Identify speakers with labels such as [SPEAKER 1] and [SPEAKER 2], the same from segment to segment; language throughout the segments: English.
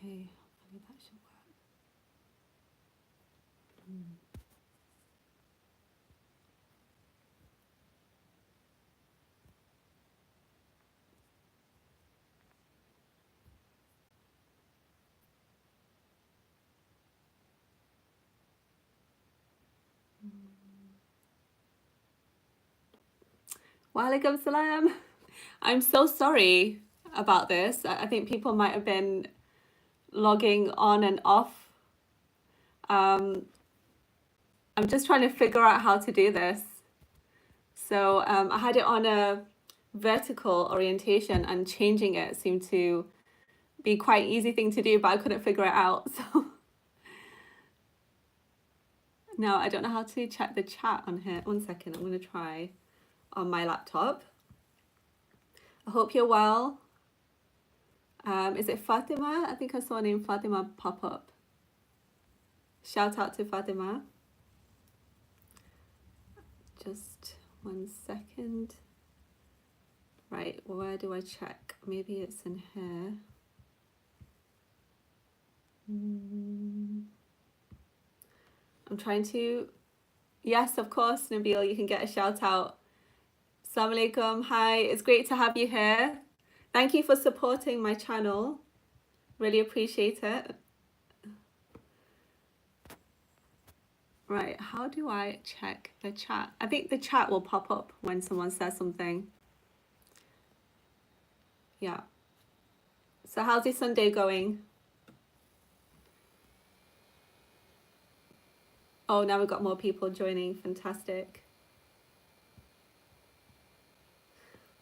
[SPEAKER 1] Okay, hopefully that should work. Walaikum salam. I'm so sorry about this. I think people might have been logging on and off. I'm just trying to figure out how to do this. So I had it on a vertical orientation, and changing it seemed to be quite easy thing to do, but I couldn't figure it out. So now I don't know how to check the chat on here. 1 second, I'm going to try on my laptop. I hope you're well. Is it Fatima? I think I saw a name Fatima pop up. Shout out to Fatima. Just 1 second. Right, where do I check? Maybe it's in here. I'm trying to... Yes, of course, Nabil, you can get a shout out. Assalamu alaikum. Hi, it's great to have you here. Thank you for supporting my channel. Really appreciate it. Right, how do I check the chat? I think the chat will pop up when someone says something. Yeah. So how's your Sunday going? Oh, now we've got more people joining. Fantastic.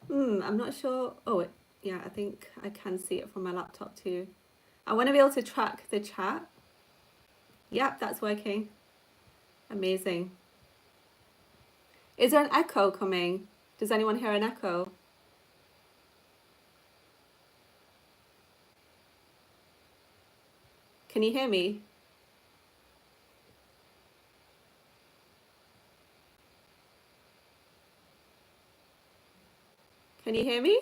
[SPEAKER 1] I'm not sure. Oh, yeah, I think I can see it from my laptop too. I want to be able to track the chat. Yep, that's working. Amazing. Is there an echo coming? Does anyone hear an echo? Can you hear me? Can you hear me?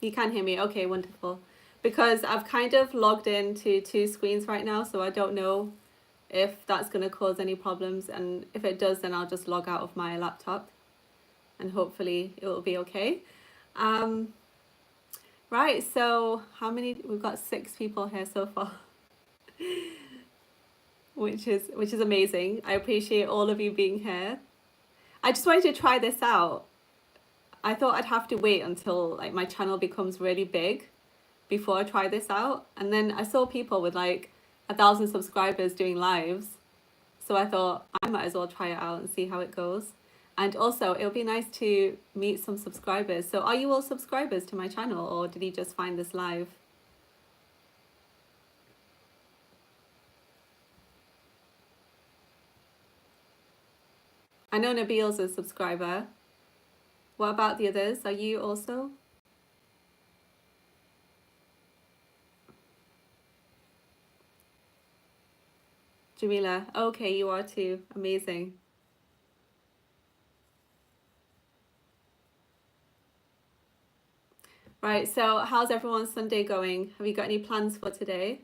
[SPEAKER 1] You can hear me. Okay, wonderful. Because I've kind of logged into 2 screens right now, so I don't know if that's going to cause any problems. And if it does, then I'll just log out of my laptop and hopefully it will be okay. Right, so how many? We've got 6 people here so far, which is amazing. I appreciate all of you being here. I just wanted to try this out. I thought I'd have to wait until like my channel becomes really big before I try this out. And then I saw people with like 1,000 subscribers doing lives. So I thought I might as well try it out and see how it goes. And also it'll be nice to meet some subscribers. So are you all subscribers to my channel, or did you just find this live? I know Nabil's a subscriber. What about the others? Are you also? Jamila, okay, you are too. Amazing. Right, so how's everyone's Sunday going? Have you got any plans for today?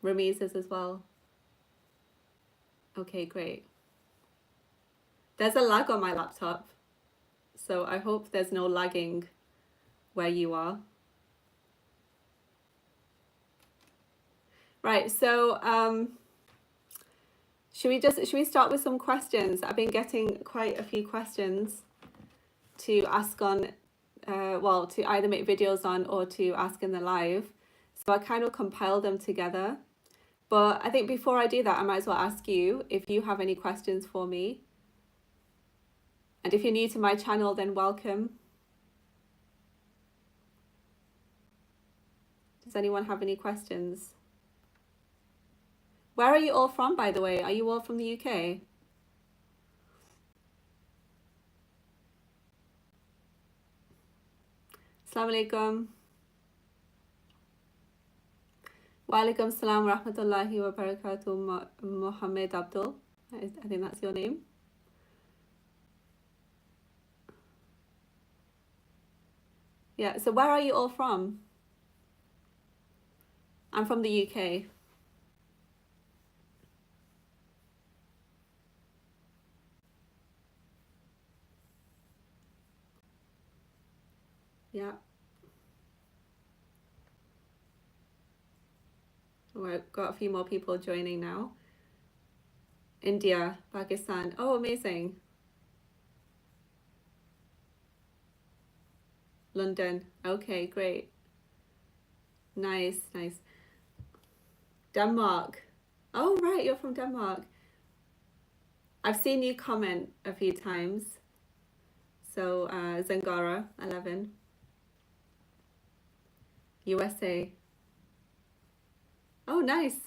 [SPEAKER 1] Ramiz's as well. Okay, great. There's a lag on my laptop, so I hope there's no lagging where you are. Right, so should we start with some questions? I've been getting quite a few questions to ask on, well, to either make videos on or to ask in the live. So I kind of compile them together. But I think before I do that, I might as well ask you if you have any questions for me. And if you're new to my channel, then welcome. Does anyone have any questions? Where are you all from, by the way? Are you all from the UK? Assalamu alaikum. Wa alaikum salam wa rahmatullahi wa barakatuh, Mohammed Abdul. I think that's your name. Yeah, so where are you all from? I'm from the UK. Yeah. We've got a few more people joining now. India, Pakistan. Oh, amazing. London. Okay, great. Nice, nice. Denmark. Oh, right, you're from Denmark. I've seen you comment a few times. So, Zangara, 11. USA. Oh, nice.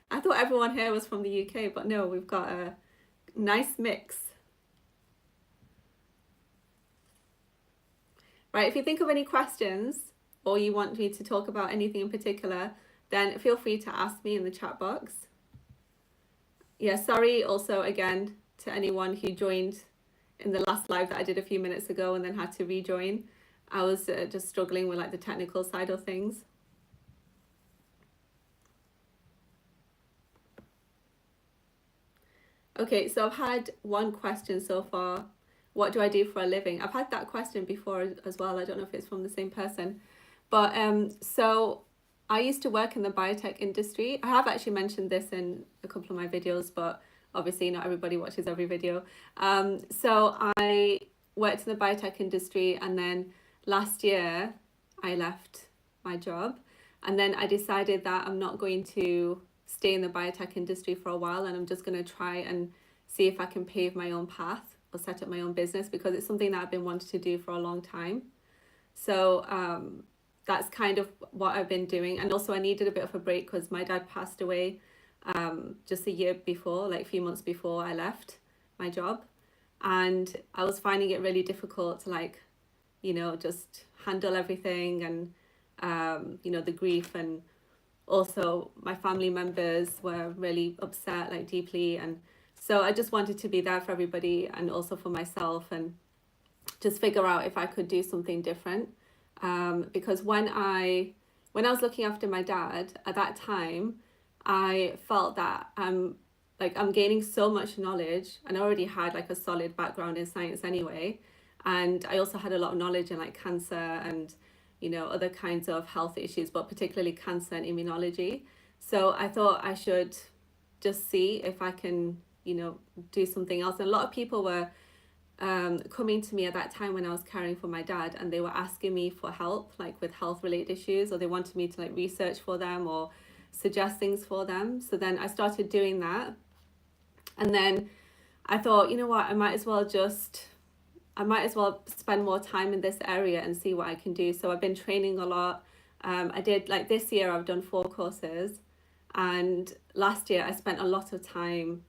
[SPEAKER 1] I thought everyone here was from the UK, but no, we've got a nice mix. Right, if you think of any questions or you want me to talk about anything in particular, then feel free to ask me in the chat box. Yeah, sorry also again to anyone who joined in the last live that I did a few minutes ago and then had to rejoin. I was just struggling with like the technical side of things. Okay, so I've had one question so far. What do I do for a living? I've had that question before as well. I don't know if it's from the same person. But so I used to work in the biotech industry. I have actually mentioned this in a couple of my videos, but obviously not everybody watches every video. So I worked in the biotech industry, and then last year I left my job, and then I decided that I'm not going to stay in the biotech industry for a while, and I'm just going to try and see if I can pave my own path or set up my own business, because it's something that I've been wanting to do for a long time. So that's kind of what I've been doing. And also I needed a bit of a break because my dad passed away just a year before, like a few months before I left my job. And I was finding it really difficult to like, you know, just handle everything, and, you know, the grief, and also my family members were really upset, like deeply. And so I just wanted to be there for everybody and also for myself, and just figure out if I could do something different. Because when I was looking after my dad at that time, I felt that I'm gaining so much knowledge, and I already had like a solid background in science anyway, and I also had a lot of knowledge in like cancer and, you know, other kinds of health issues, but particularly cancer and immunology. So I thought I should just see if I can, you know, do something else. And a lot of people were coming to me at that time when I was caring for my dad, and they were asking me for help, like with health related issues, or they wanted me to like research for them or suggest things for them. So then I started doing that, and then I thought, you know what, I might as well spend more time in this area and see what I can do. So I've been training a lot. I did, like this year I've done 4 courses, and last year I spent a lot of time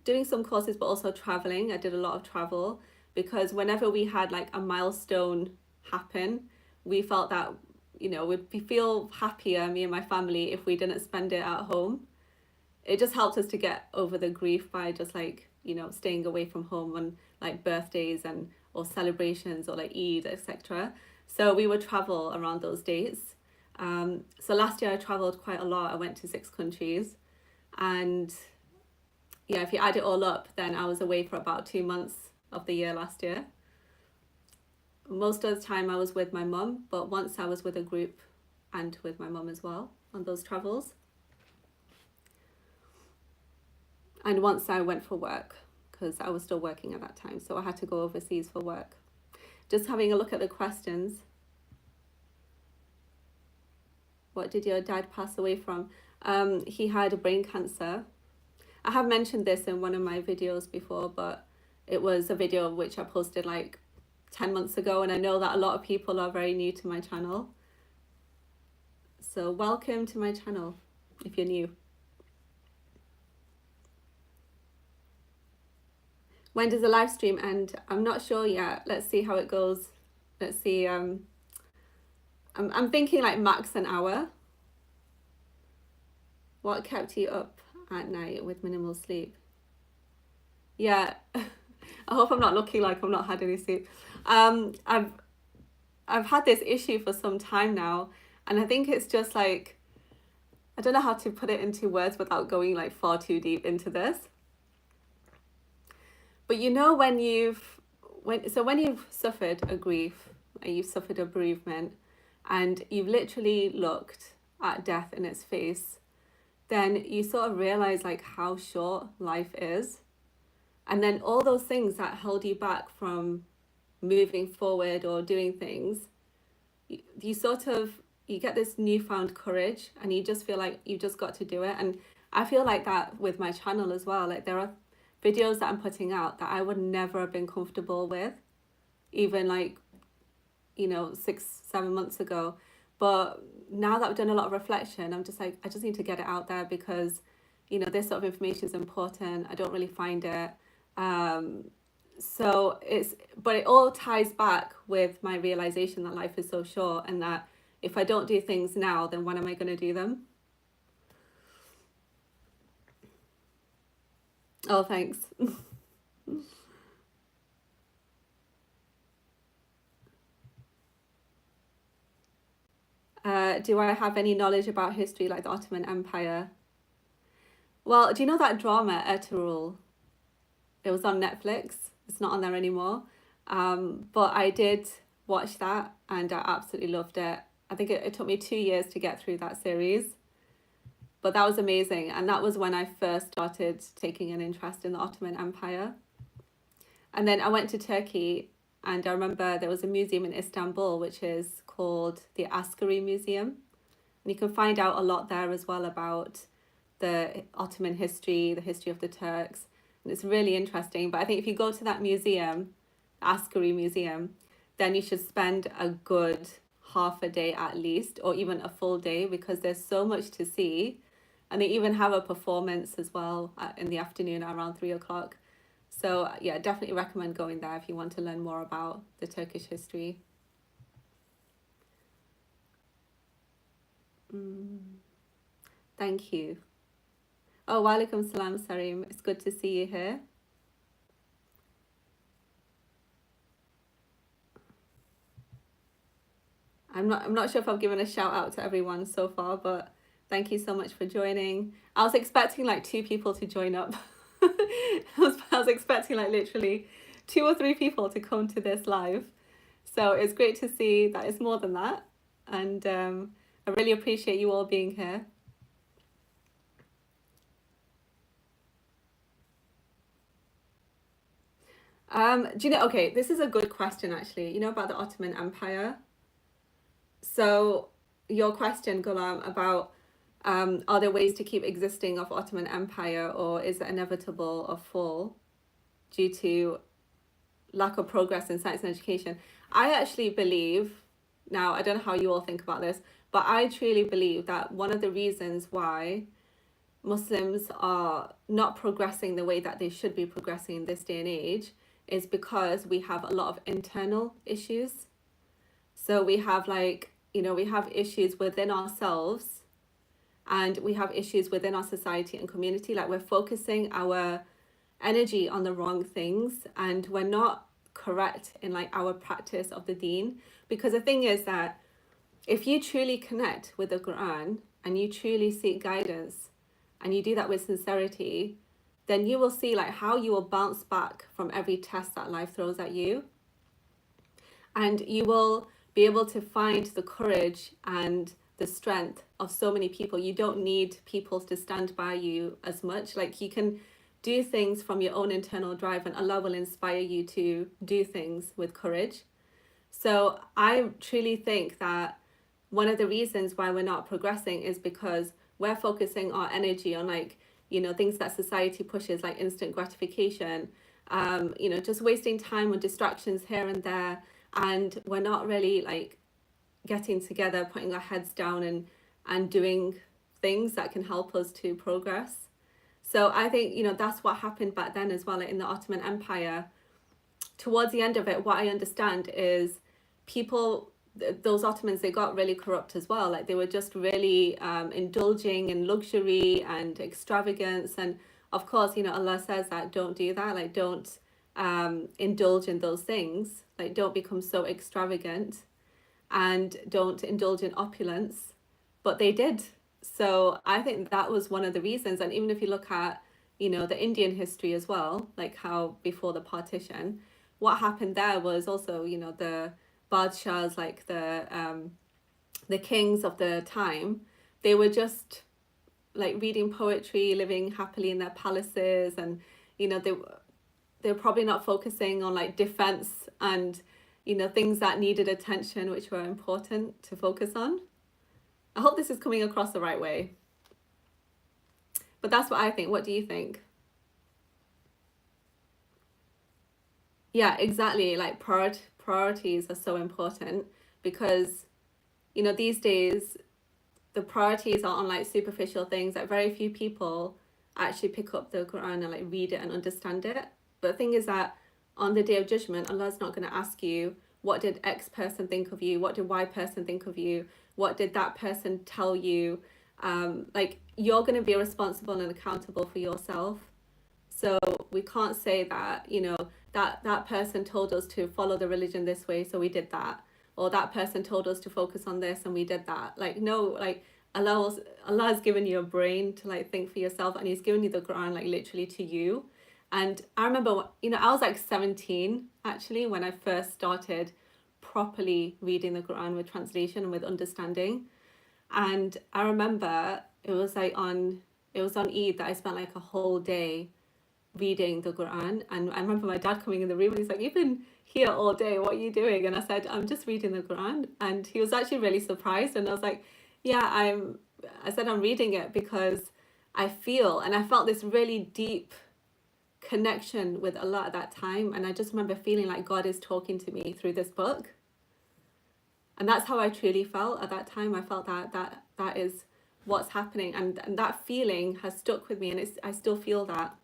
[SPEAKER 1] doing some courses but also traveling. I did a lot of travel because whenever we had like a milestone happen, we felt that, you know, we'd feel happier, me and my family, if we didn't spend it at home. It just helped us to get over the grief by just like, you know, staying away from home on like birthdays and or celebrations or like Eid, etc. So we would travel around those dates. So last year I traveled quite a lot. I went to 6 countries, and yeah, if you add it all up, then I was away for about 2 months of the year last year. Most of the time I was with my mum, but once I was with a group and with my mum as well on those travels. And once I went for work, because I was still working at that time, so I had to go overseas for work. Just having a look at the questions. What did your dad pass away from? He had brain cancer. I have mentioned this in one of my videos before, but it was a video which I posted like 10 months ago, and I know that a lot of people are very new to my channel. So welcome to my channel if you're new. When does the live stream end? I'm not sure yet. Let's see how it goes. Let's see. I'm thinking like max an hour. What kept you up at night with minimal sleep? Yeah, I hope I'm not looking like I've not had any sleep. Um, I've I've had this issue for some time now, and I think it's just like I don't know how to put it into words without going like far too deep into this. But you know when you've suffered a grief, or you've suffered a bereavement, and you've literally looked at death in its face, then you sort of realize like how short life is. And then all those things that held you back from moving forward or doing things, you sort of you get this newfound courage and you just feel like you just got to do it. And I feel like that with my channel as well. Like there are videos that I'm putting out that I would never have been comfortable with, even like, 6 7 months ago. But now that I've done a lot of reflection, I'm just like, I just need to get it out there because this sort of information is important. I don't really find it. um but it all ties back with my realization that life is so short, and that if I don't do things now, then when am I going to do them? Oh, thanks. Do I have any knowledge about history like the Ottoman Empire? Well, do you know that drama Ertugrul? It was on Netflix. It's not on there anymore. But I did watch that and I absolutely loved it. I think it took me 2 years to get through that series, but that was amazing. And that was when I first started taking an interest in the Ottoman Empire. And then I went to Turkey, and I remember there was a museum in Istanbul which is called the Ascari Museum. And you can find out a lot there as well about the Ottoman history, the history of the Turks. And it's really interesting. But I think if you go to that museum, Ascari Museum, then you should spend a good half a day at least, or even a full day, because there's so much to see. And they even have a performance as well in the afternoon around 3 o'clock. So yeah, definitely recommend going there if you want to learn more about the Turkish history. Mm, thank you. Oh, walaikum salam, Sarim. It's good to see you here. I'm not sure if I've given a shout out to everyone so far, but thank you so much for joining. I was expecting like two people to join up. I was expecting like literally two or three people to come to this live. So it's great to see that it's more than that. And I really appreciate you all being here. Do you know, okay, this is a good question actually. You know about the Ottoman Empire? So your question, Ghulam, about are there ways to keep existing of Ottoman Empire, or is it inevitable of fall due to lack of progress in science and education? I actually believe, now I don't know how you all think about this, but I truly believe that one of the reasons why Muslims are not progressing the way that they should be progressing in this day and age is because we have a lot of internal issues. So we have we have issues within ourselves, and we have issues within our society and community. Like we're focusing our energy on the wrong things, and we're not correct in like our practice of the deen. Because the thing is that if you truly connect with the Quran and you truly seek guidance and you do that with sincerity, then you will see like how you will bounce back from every test that life throws at you. And you will be able to find the courage and the strength of so many people. You don't need people to stand by you as much. Like you can do things from your own internal drive, and Allah will inspire you to do things with courage. So I truly think that one of the reasons why we're not progressing is because we're focusing our energy on things that society pushes, like instant gratification, just wasting time on distractions here and there. And we're not really like getting together, putting our heads down and doing things that can help us to progress. So I think, that's what happened back then as well, like in the Ottoman Empire. Towards the end of it, what I understand is people those Ottomans, they got really corrupt as well. Like they were just really indulging in luxury and extravagance. And of course, Allah says that don't do that. Like don't indulge in those things. Like don't become so extravagant and don't indulge in opulence. But they did. So I think that was one of the reasons. And even if you look at, the Indian history as well, like how before the partition, what happened there was also, the Badshahs, like the kings of the time, they were just like reading poetry, living happily in their palaces, and they're probably not focusing on like defense and things that needed attention, which were important to focus on. I hope this is coming across the right way. But that's what I think. What do you think? Yeah, exactly. Like priorities are so important because, these days the priorities are on like superficial things. Like very few people actually pick up the Quran and like read it and understand it. But the thing is that on the day of judgment, Allah's not going to ask you, what did X person think of you? What did Y person think of you? What did that person tell you? Like you're going to be responsible and accountable for yourself. So we can't say that, that person told us to follow the religion this way, so we did that. Or that person told us to focus on this and we did that. Like, no, like Allah has given you a brain to like think for yourself, and He's given you the Quran like literally to you. And I remember, I was like 17 actually when I first started properly reading the Quran with translation and with understanding. And I remember it was on Eid that I spent like a whole day reading the Quran. And I remember my dad coming in the room and he's like, "You've been here all day, what are you doing?" And I said, "I'm just reading the Quran." And he was actually really surprised. And I was like, "Yeah, I said I'm reading it because I felt this really deep connection with Allah at that time. And I just remember feeling like God is talking to me through this book. And that's how I truly felt at that time. I felt that is what's happening. And that feeling has stuck with me. And I still feel that.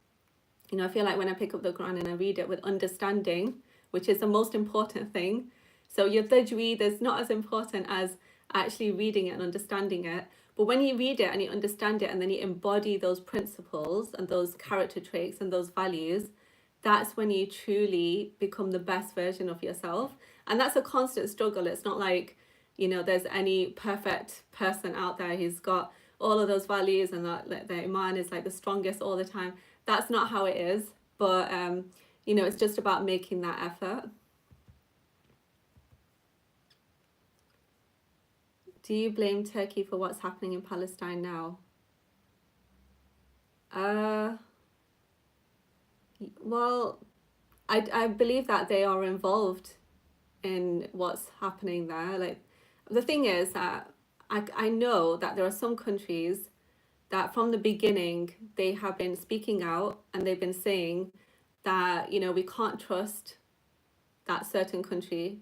[SPEAKER 1] I feel like when I pick up the Quran and I read it with understanding, which is the most important thing. So your tajweed is not as important as actually reading it and understanding it. But when you read it and you understand it and then you embody those principles and those character traits and those values, that's when you truly become the best version of yourself. And that's a constant struggle. It's not like, there's any perfect person out there who's got all of those values and that their iman is like the strongest all the time. That's not how it is. But, it's just about making that effort. Do you blame Turkey for what's happening in Palestine now? Well, I believe that they are involved in what's happening there. Like the thing is that I know that there are some countries that from the beginning they have been speaking out and they've been saying that we can't trust that certain country.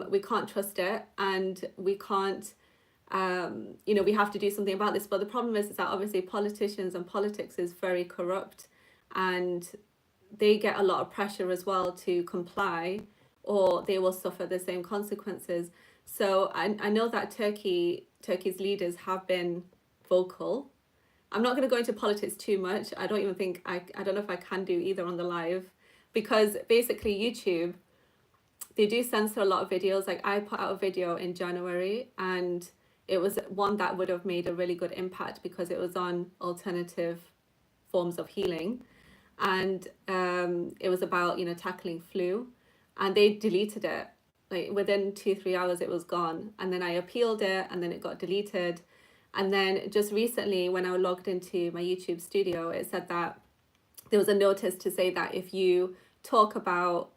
[SPEAKER 1] We can't trust it, and we can't we have to do something about this. But the problem is that obviously politicians and politics is very corrupt, and they get a lot of pressure as well to comply, or they will suffer the same consequences. So I know that Turkey's leaders have been vocal. I'm not going to go into politics too much. I don't even think I don't know if I can do either on the live, because basically YouTube, they do censor a lot of videos. Like I put out a video in January and it was one that would have made a really good impact because it was on alternative forms of healing. And it was about, tackling flu, and they deleted it. Like within 2-3 hours it was gone. And then I appealed it and then it got deleted. And then just recently when I logged into my YouTube studio, it said that there was a notice to say that if you talk about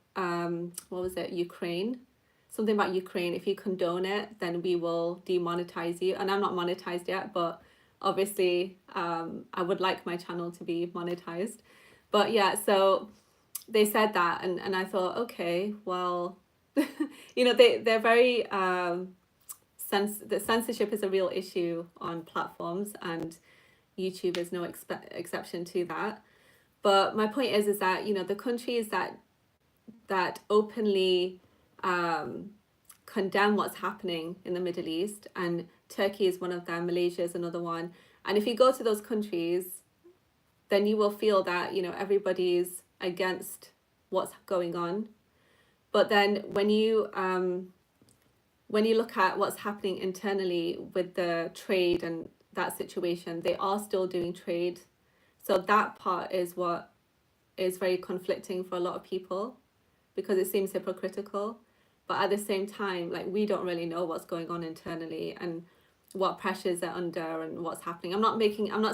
[SPEAKER 1] Ukraine, something about Ukraine, if you condone it, then we will demonetize you. And I'm not monetized yet, but obviously I would like my channel to be monetized. But yeah, so they said that, and I thought, okay, well, they're very the censorship is a real issue on platforms, and YouTube is no exception to that. But my point is that the countries that openly condemn what's happening in the Middle East, and Turkey is one of them, Malaysia is another one. And if you go to those countries, then you will feel that, you know, everybody's against what's going on. But then when you look at what's happening internally with the trade and that situation, they are still doing trade. So that part is what is very conflicting for a lot of people, because it seems hypocritical. But at the same time, like, we don't really know what's going on internally and what pressures they're under and what's happening. I'm not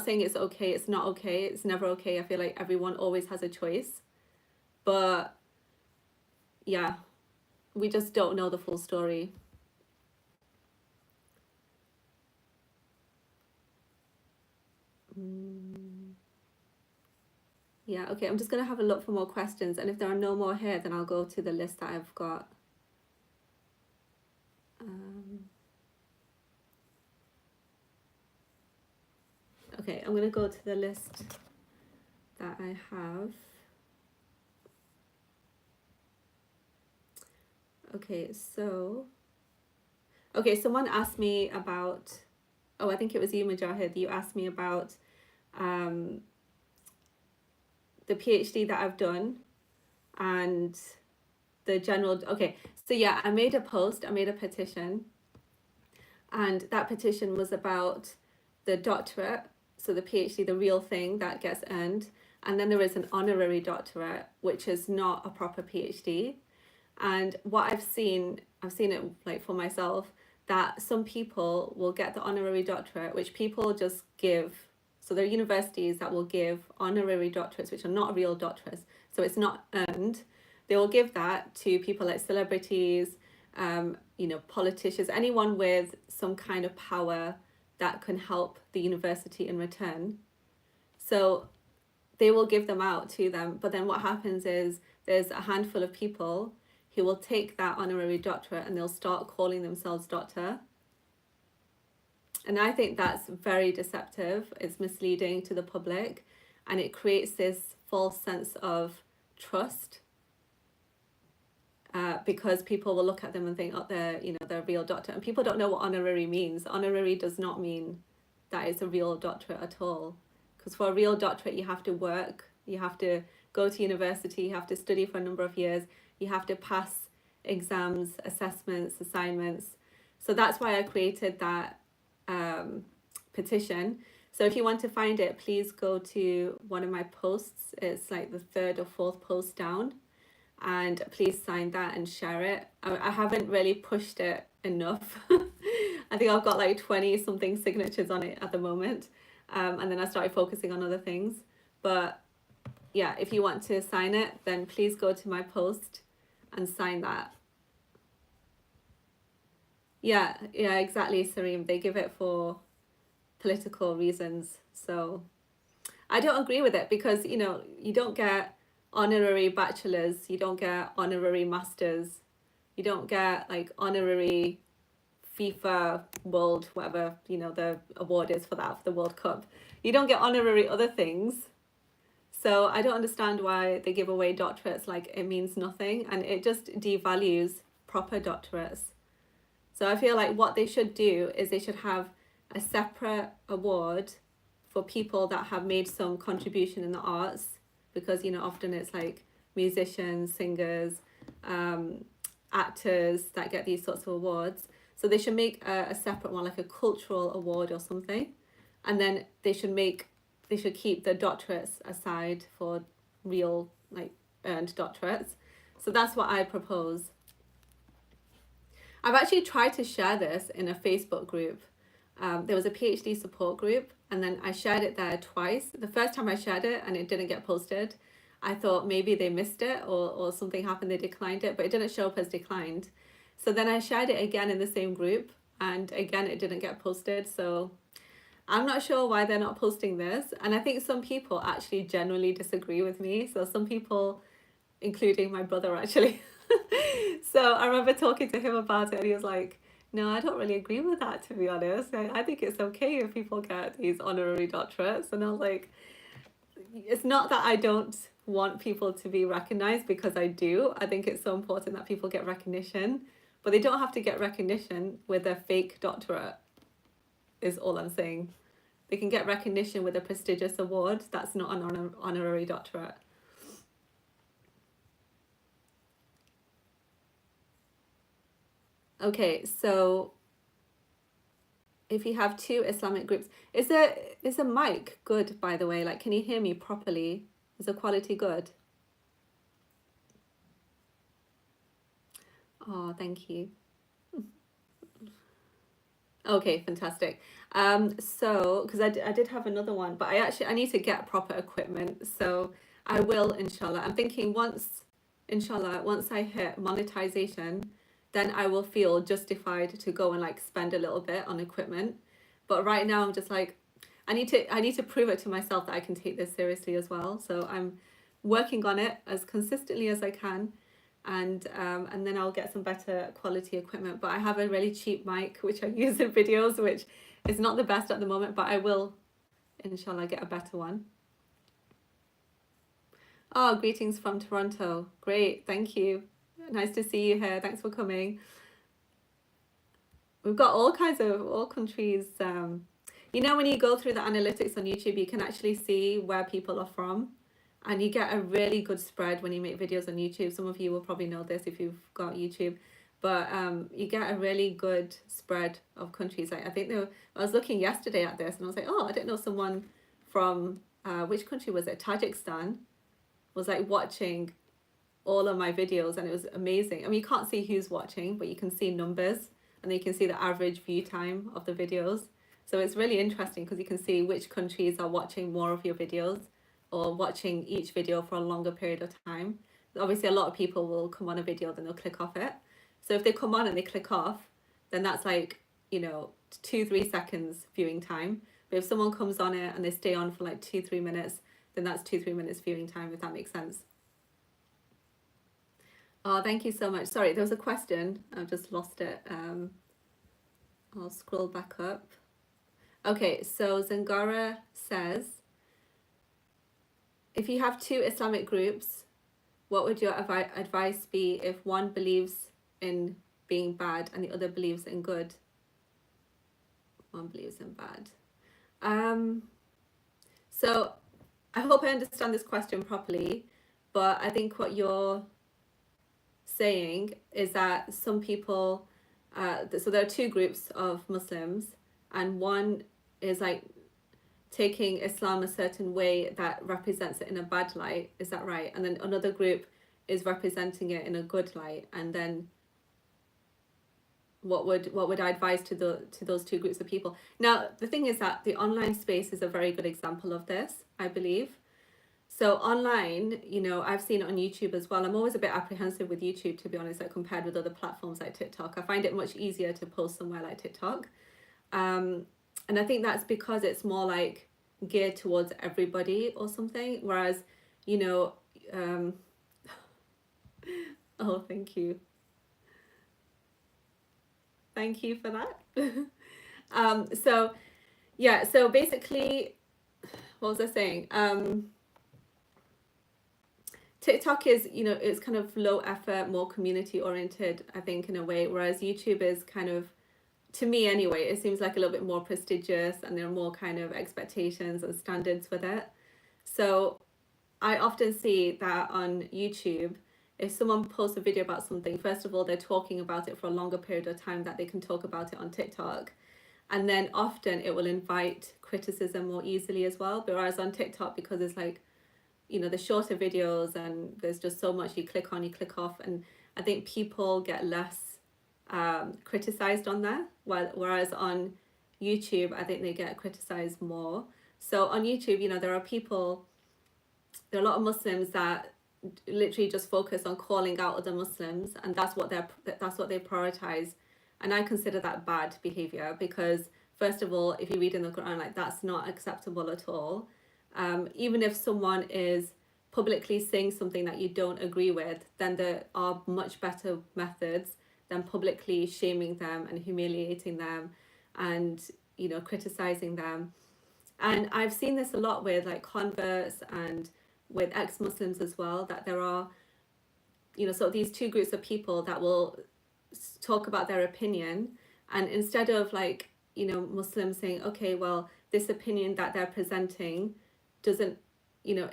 [SPEAKER 1] saying it's okay, it's not okay, it's never okay. I feel like everyone always has a choice. But yeah, we just don't know the full story. Yeah, okay, I'm just going to have a look for more questions, and if there are no more here, then I'll go to the list that I've got. Okay, I'm going to go to the list that I have. Okay, someone asked me about, I think it was you, Mujahid, you asked me about the PhD that I've done and the general, okay, so yeah, I made a petition, and that petition was about the doctorate, so the PhD, the real thing that gets earned, and then there is an honorary doctorate, which is not a proper PhD. And what I've seen it like for myself, that some people will get the honorary doctorate, which people just give. So there are universities that will give honorary doctorates, which are not real doctorates, so it's not earned. They will give that to people like celebrities, you know, politicians, anyone with some kind of power that can help the university in return. So they will give them out to them. But then what happens is there's a handful of people who will take that honorary doctorate and they'll start calling themselves doctor. And I think that's very deceptive. It's misleading to the public, and it creates this false sense of trust, because people will look at them and think, oh, they're a real doctor. And people don't know what honorary means. Honorary does not mean that it's a real doctorate at all. Because for a real doctorate, you have to work, you have to go to university, you have to study for a number of years, you have to pass exams, assessments, assignments. So that's why I created that petition. So if you want to find it, please go to one of my posts. It's like the third or fourth post down, and please sign that and share it. I haven't really pushed it enough. I think I've got like 20 something signatures on it at the moment, and then I started focusing on other things. But yeah, if you want to sign it, then please go to my post and sign that. Yeah, exactly, Sareem. They give it for political reasons. So I don't agree with it, because, you know, you don't get honorary bachelors, you don't get honorary masters, you don't get like honorary FIFA World, whatever, you know, the award is for that, for the World Cup. You don't get honorary other things. So I don't understand why they give away doctorates like it means nothing, and it just devalues proper doctorates. So I feel like what they should do is they should have a separate award for people that have made some contribution in the arts, because, you know, often it's like musicians, singers, actors that get these sorts of awards. So they should make a separate one, like a cultural award or something, and then they should keep the doctorates aside for real, like, earned doctorates. So that's what I propose. I've actually tried to share this in a Facebook group. There was a PhD support group, and then I shared it there twice. The first time I shared it and it didn't get posted, I thought maybe they missed it, or something happened, they declined it, but it didn't show up as declined. So then I shared it again in the same group, and again it didn't get posted. So I'm not sure why they're not posting this. And I think some people actually genuinely disagree with me. So some people, including my brother, actually. So I remember talking to him about it, and he was like, no, I don't really agree with that, to be honest. I think it's okay if people get these honorary doctorates. And I was like, it's not that I don't want people to be recognized, because I do. I think it's so important that people get recognition. but they don't have to get recognition with a fake doctorate, is all I'm saying. They can get recognition with a prestigious award. That's not an honorary doctorate. Okay, so if you have two Islamic groups, is a mic good, by the way? Like, can you hear me properly? Is the quality good? Oh, thank you. Okay, fantastic. So, because I did have another one, but I need to get proper equipment. So I will, inshallah. I'm thinking inshallah, once I hit monetization, then I will feel justified to go and like spend a little bit on equipment. But right now I'm just like, I need to prove it to myself that I can take this seriously as well. So I'm working on it as consistently as I can, and then I'll get some better quality equipment. But I have a really cheap mic which I use in videos, which is not the best at the moment, but I will inshallah get a better one. Oh, greetings from Toronto. Great, thank you. Nice to see you here. Thanks for coming. We've got all countries. You know, when you go through the analytics on YouTube, you can actually see where people are from, and you get a really good spread when you make videos on YouTube. Some of you will probably know this if you've got YouTube, but you get a really good spread of countries. Like, I think I was looking yesterday at this and I was like, oh, I didn't know someone from which country was it? Tajikistan was like watching all of my videos, and it was amazing. I mean, you can't see who's watching, but you can see numbers, and then you can see the average view time of the videos. So it's really interesting because you can see which countries are watching more of your videos or watching each video for a longer period of time. Obviously, a lot of people will come on a video, then they'll click off it. So if they come on and they click off, then that's like, 2-3 seconds viewing time. But if someone comes on it and they stay on for like 2-3 minutes, then that's 2-3 minutes viewing time, if that makes sense. Oh, thank you so much. Sorry, there was a question. I've just lost it. I'll scroll back up. Okay, so Zangara says, if you have two Islamic groups, what would your advice be if one believes in being bad and the other believes in good? One believes in bad. So I hope I understand this question properly, but I think what you're saying is that some people, so there are two groups of Muslims, and one is like taking Islam a certain way that represents it in a bad light. Is that right? And then another group is representing it in a good light. And then what would I advise to those two groups of people? Now, the thing is that the online space is a very good example of this, I believe. So online, I've seen it on YouTube as well. I'm always a bit apprehensive with YouTube, to be honest, like compared with other platforms like TikTok. I find it much easier to post somewhere like TikTok. And I think that's because it's more like geared towards everybody or something. Whereas, oh, thank you. Thank you for that. So basically, what was I saying? TikTok is, it's kind of low effort, more community oriented, I think, in a way, whereas YouTube is kind of, to me anyway, it seems like a little bit more prestigious, and there are more kind of expectations and standards with it. So I often see that on YouTube, if someone posts a video about something, first of all, they're talking about it for a longer period of time that they can talk about it on TikTok. And then often it will invite criticism more easily as well. Whereas on TikTok, because it's like, the shorter videos and there's just so much you click on, you click off. And I think people get less criticized on there. Whereas on YouTube, I think they get criticized more. So on YouTube, there are a lot of Muslims that literally just focus on calling out other Muslims, and that's what they prioritize. And I consider that bad behavior, because first of all, if you read in the Quran, like, that's not acceptable at all. Even if someone is publicly saying something that you don't agree with, then there are much better methods than publicly shaming them and humiliating them and criticizing them. And I've seen this a lot with like converts and with ex-Muslims as well, that there are, so these two groups of people that will talk about their opinion, and instead of like, you know, Muslims saying, okay, well, this opinion that they're presenting doesn't, you know,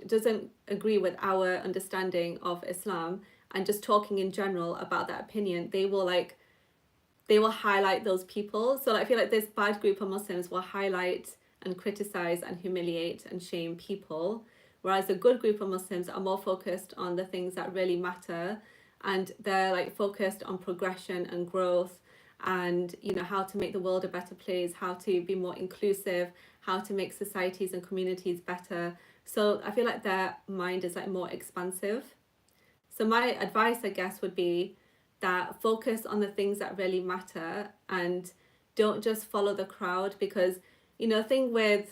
[SPEAKER 1] doesn't agree with our understanding of Islam, and just talking in general about that opinion, they will highlight those people. So I feel like this bad group of Muslims will highlight and criticize and humiliate and shame people, whereas a good group of Muslims are more focused on the things that really matter, and they're like focused on progression and growth, and, you know, how to make the world a better place, how to be more inclusive, how to make societies and communities better. So I feel like their mind is like more expansive. So my advice, I guess, would be that focus on the things that really matter, and don't just follow the crowd, because, you know, the thing with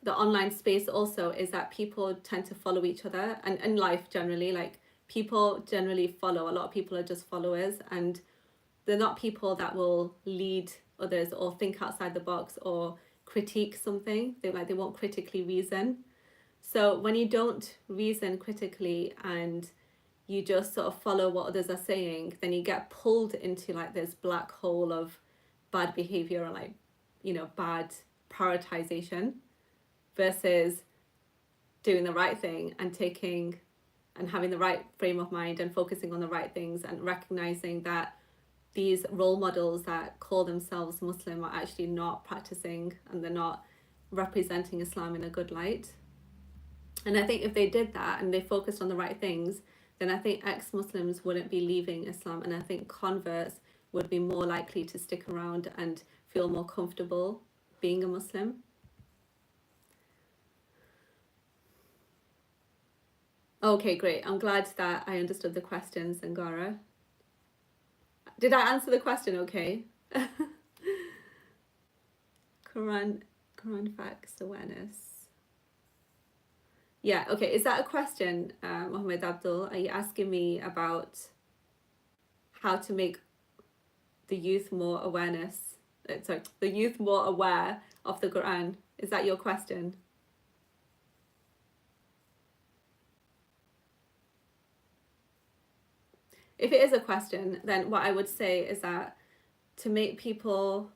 [SPEAKER 1] the online space also is that people tend to follow each other, and in life generally, like, people generally follow. A lot of people are just followers, and they're not people that will lead others or think outside the box or critique something. They won't critically reason. So when you don't reason critically and you just sort of follow what others are saying, then you get pulled into like this black hole of bad behavior, or like, you know, bad prioritization, versus doing the right thing and taking and having the right frame of mind and focusing on the right things, and recognizing that these role models that call themselves Muslim are actually not practicing, and they're not representing Islam in a good light. And I think if they did that and they focused on the right things, then I think ex-Muslims wouldn't be leaving Islam, and I think converts would be more likely to stick around and feel more comfortable being a Muslim. Okay, great. I'm glad that I understood the question, Sangara. Did I answer the question okay? Quran facts awareness. Yeah, okay. Is that a question, Mohammed Abdul? Are you asking me about how to make the youth more the youth more aware of the Quran? Is that your question? If it is a question, then what I would say is that to make people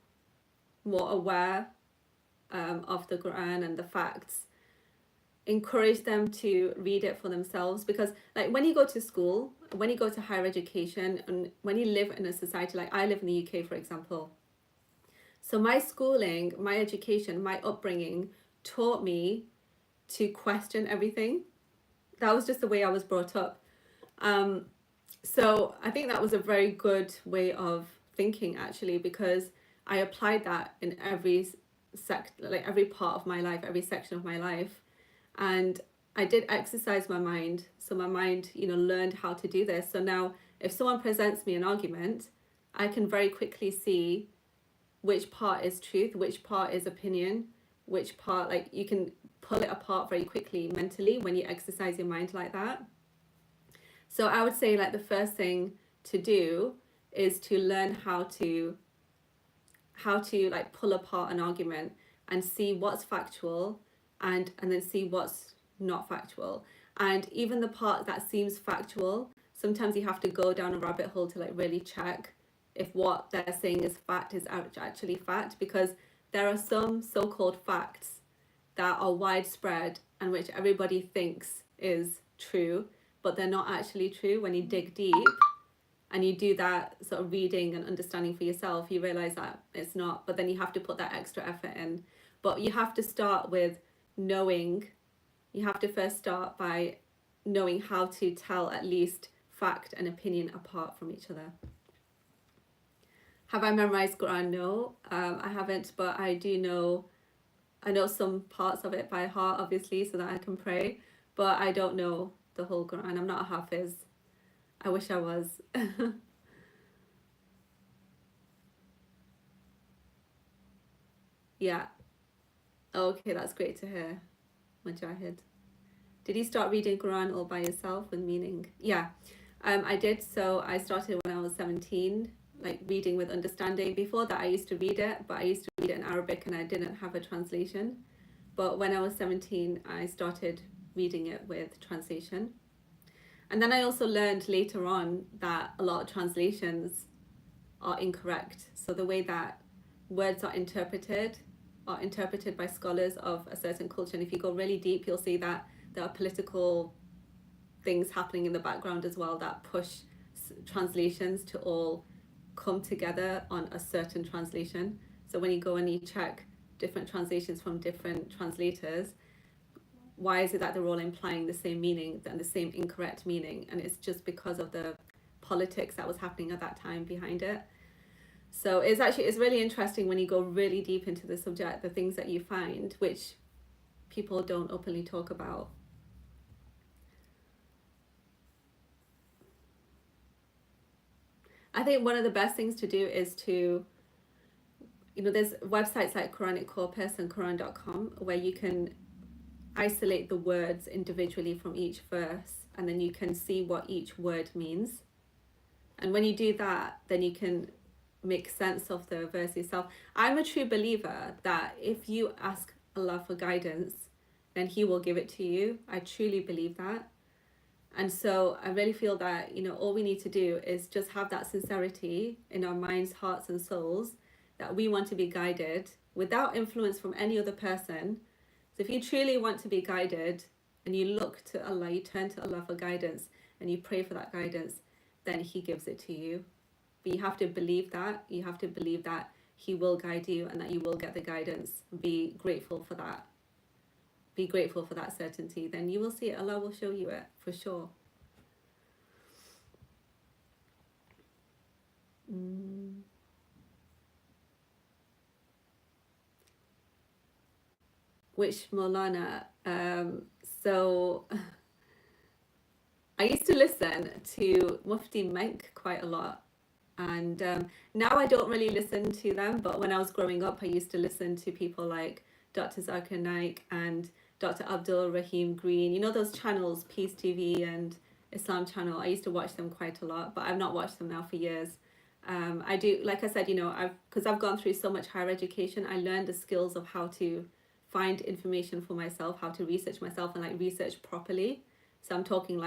[SPEAKER 1] more aware of the Quran and the facts, encourage them to read it for themselves. Because like when you go to school, when you go to higher education, and when you live in a society, like I live in the UK, for example, so my schooling, my education, my upbringing taught me to question everything. That was just the way I was brought up. So I think that was a very good way of thinking, actually, because I applied that in every every part of my life, every section of my life. And I did exercise my mind. So my mind, you know, learned how to do this. So now if someone presents me an argument, I can very quickly see which part is truth, which part is opinion, which part, like, you can pull it apart very quickly mentally when you exercise your mind like that. So I would say, like, the first thing to do is to learn how to like pull apart an argument and see what's factual, and then see what's not factual. And even the part that seems factual, sometimes you have to go down a rabbit hole to like really check if what they're saying is fact is actually fact, because there are some so-called facts that are widespread and which everybody thinks is true, but they're not actually true. When you dig deep and you do that sort of reading and understanding for yourself, you realize that it's not, but then you have to put that extra effort in. But you have to start with knowing, you have to first start by knowing how to tell at least fact and opinion apart from each other. Have I memorized Quran? No, I haven't, but I know some parts of it by heart, obviously, so that I can pray, but I don't know the whole Quran. I'm not a Hafiz. I wish I was. Yeah. Okay, that's great to hear, Mujahid. Did you start reading Quran all by yourself with meaning? Yeah, I did. So I started when I was 17, like reading with understanding. Before that, I used to read it, but I used to read it in Arabic and I didn't have a translation. But when I was 17, I started reading it with translation. And then I also learned later on that a lot of translations are incorrect. So the way that words are interpreted by scholars of a certain culture. And if you go really deep, you'll see that there are political things happening in the background as well that push translations to all come together on a certain translation. So when you go and you check different translations from different translators, why is it that they're all implying the same meaning and the same incorrect meaning? And it's just because of the politics that was happening at that time behind it. So it's really interesting when you go really deep into the subject, the things that you find, which people don't openly talk about. I think one of the best things to do is to, there's websites like Quranic Corpus and Quran.com where you can isolate the words individually from each verse, and then you can see what each word means. And when you do that, then you can make sense of the verse yourself. I'm a true believer that if you ask Allah for guidance, then He will give it to you. I truly believe that. And so I really feel that, all we need to do is just have that sincerity in our minds, hearts, and souls that we want to be guided without influence from any other person. So if you truly want to be guided and you look to Allah, you turn to Allah for guidance and you pray for that guidance, then He gives it to you. But you have to believe that. You have to believe that He will guide you and that you will get the guidance. Be grateful for that. Be grateful for that certainty. Then you will see it. Allah will show you it for sure. Which Maulana? So I used to listen to Mufti Menk quite a lot. And now I don't really listen to them. But when I was growing up, I used to listen to people like Dr. Zakir Naik and Dr. Abdul Rahim Green. Those channels, Peace TV and Islam Channel. I used to watch them quite a lot, but I've not watched them now for years. I do, like I said, because I've gone through so much higher education, I learned the skills of how to find information for myself, how to research myself and research properly. So I'm talking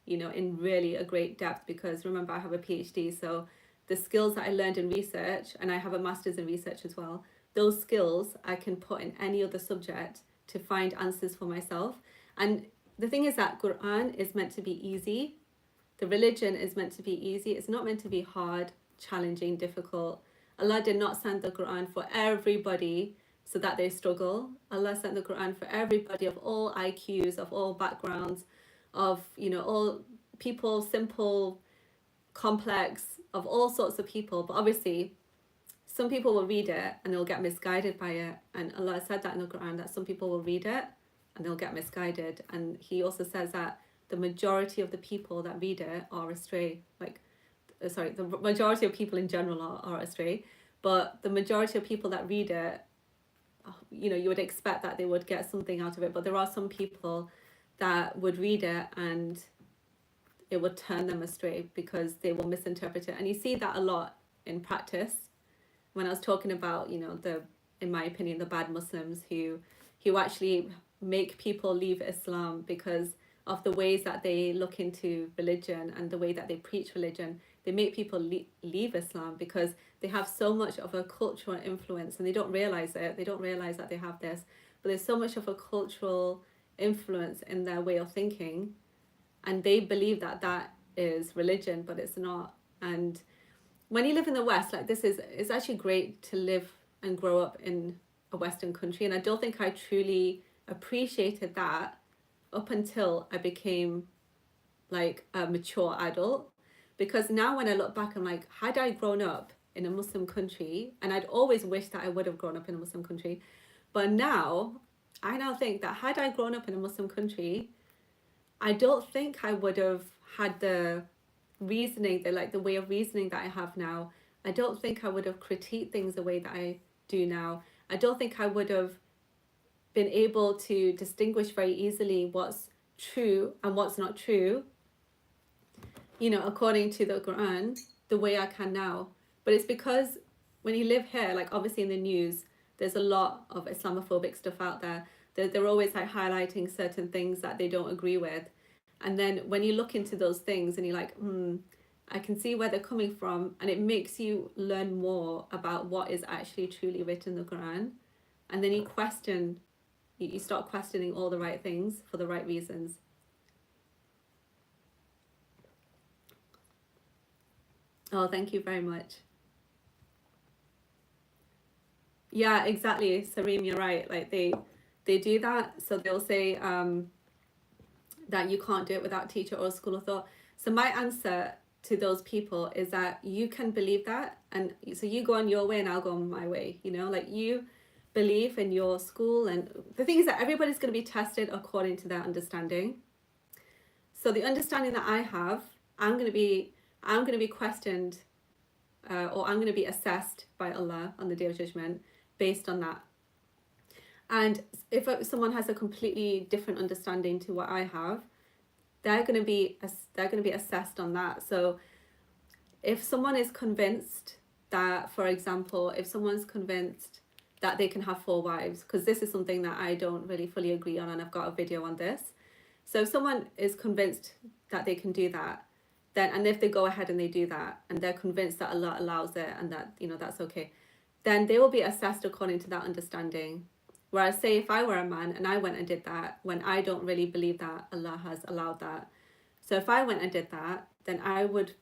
[SPEAKER 1] in really a great depth, because remember I have a PhD. So the skills that I learned in research, and I have a master's in research as well, those skills I can put in any other subject to find answers for myself. And the thing is that Quran is meant to be easy. The religion is meant to be easy. It's not meant to be hard, challenging, difficult. Allah did not send the Quran for everybody so that they struggle. Allah sent the Quran for everybody of all IQs, of all backgrounds, of all people, simple, complex, of all sorts of people. But obviously some people will read it and they'll get misguided by it. And Allah said that in the Quran, that some people will read it and they'll get misguided. And He also says that the majority of the people that read it are astray. The majority of people in general are astray. But the majority of people that read it, you would expect that they would get something out of it. But there are some people that would read it and it would turn them astray because they will misinterpret it. And you see that a lot in practice. When I was talking about, in my opinion, the bad Muslims who actually make people leave Islam because of the ways that they look into religion and the way that they preach religion. They make people leave Islam because they have so much of a cultural influence and they don't realize it. They don't realize that they have this. But there's so much of a cultural influence in their way of thinking. And they believe that that is religion, but it's not. And when you live in the West, it's actually great to live and grow up in a Western country. And I don't think I truly appreciated that up until I became a mature adult. Because now when I look back, I'm like, had I grown up in a Muslim country, and I'd always wished that I would have grown up in a Muslim country, but I now think that had I grown up in a Muslim country, I don't think I would have had the reasoning, the way of reasoning that I have now. I don't think I would have critiqued things the way that I do now. I don't think I would have been able to distinguish very easily what's true and what's not true, according to the Quran, the way I can now. But it's because when you live here, obviously in the news, there's a lot of Islamophobic stuff out there. They're always highlighting certain things that they don't agree with. And then when you look into those things and you're like, I can see where they're coming from, and it makes you learn more about what is actually truly written in the Quran. And then you start questioning all the right things for the right reasons. Oh, thank you very much. Yeah, exactly, Sareem, you're right. Like they do that, so they'll say that you can't do it without teacher or school of thought. So my answer to those people is that you can believe that, and so you go on your way and I'll go on my way. You know, like you believe in your school, and the thing is that everybody's going to be tested according to their understanding. So the understanding that I have, I'm going to be questioned, or I'm going to be assessed by Allah on the Day of Judgment based on that. And if someone has a completely different understanding to what I have, they're going to be assessed on that. So if someone is convinced that, for example, if someone's convinced that they can have 4 wives, because this is something that I don't really fully agree on, and I've got a video on this. So if someone is convinced that they can do that, then, and if they go ahead and they do that, and they're convinced that Allah allows it and that, you know, that's okay, then they will be assessed according to that understanding. Whereas, say, if I were a man and I went and did that, when I don't really believe that Allah has allowed that. So if I went and did that, then I would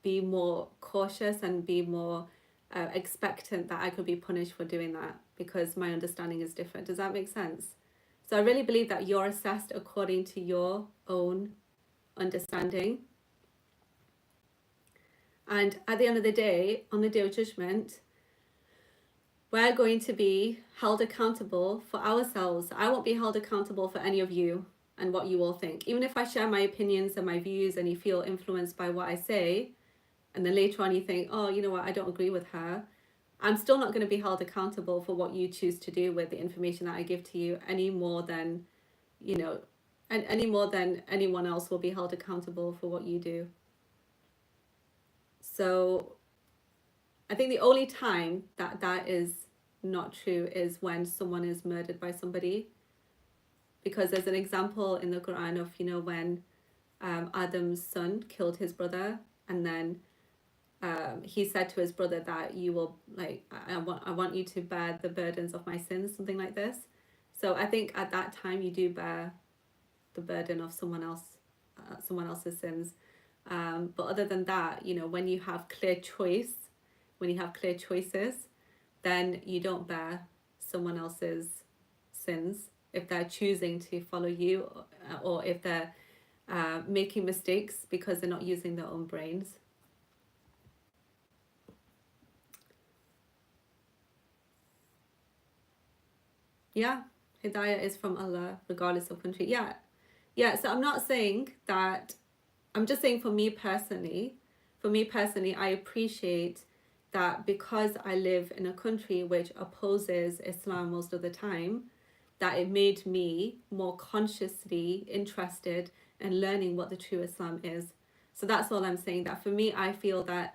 [SPEAKER 1] be more cautious and be more expectant that I could be punished for doing that, because my understanding is different. Does that make sense? So I really believe that you're assessed according to your own understanding. And at the end of the day, on the Day of Judgment, we're going to be held accountable for ourselves. I won't be held accountable for any of you and what you all think. Even if I share my opinions and my views and you feel influenced by what I say, and then later on you think, oh, you know what, I don't agree with her, I'm still not going to be held accountable for what you choose to do with the information that I give to you, any more than, you know, and any more than anyone else will be held accountable for what you do. So I think the only time that that is not true is when someone is murdered by somebody, because there's an example in the Quran of, you know, when Adam's son killed his brother, and then he said to his brother that you will, like, I want you to bear the burdens of my sins, something like this. So I think at that time you do bear the burden of someone else's sins. But other than that, you know, when you have clear choices, then you don't bear someone else's sins if they're choosing to follow you, or if they're making mistakes because they're not using their own brains. Yeah, Hidayah is from Allah regardless of country. Yeah, so I'm not saying that, I'm just saying for me personally, I appreciate that because I live in a country which opposes Islam most of the time, that it made me more consciously interested in learning what the true Islam is. So that's all I'm saying, that for me, I feel that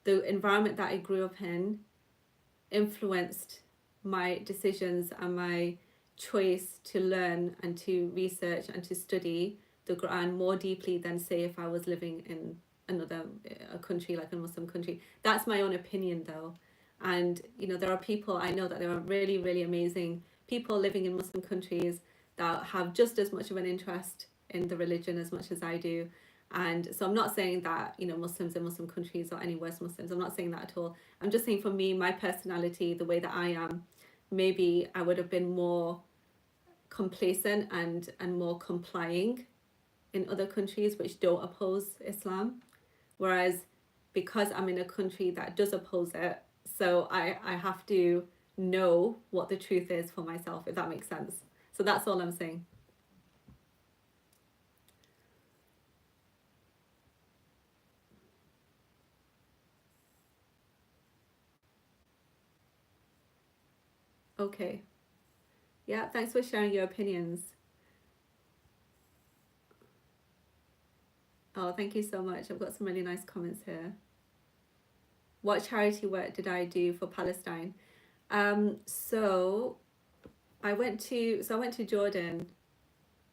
[SPEAKER 1] the environment that I grew up in influenced my decisions and my choice to learn and to research and to study the Quran more deeply than, say, if I was living in a country, like a Muslim country. That's my own opinion though. And you know, there are people, I know that there are really, really amazing people living in Muslim countries that have just as much of an interest in the religion as much as I do. And so I'm not saying that, you know, Muslims in Muslim countries are any worse Muslims. I'm not saying that at all. I'm just saying for me, my personality, the way that I am, maybe I would have been more complacent and more complying in other countries which don't oppose Islam. Whereas because I'm in a country that does oppose it, so I have to know what the truth is for myself, if that makes sense. So that's all I'm saying. Okay. Yeah, thanks for sharing your opinions. Oh, thank you so much. I've got some really nice comments here. What charity work did I do for Palestine? So I went to Jordan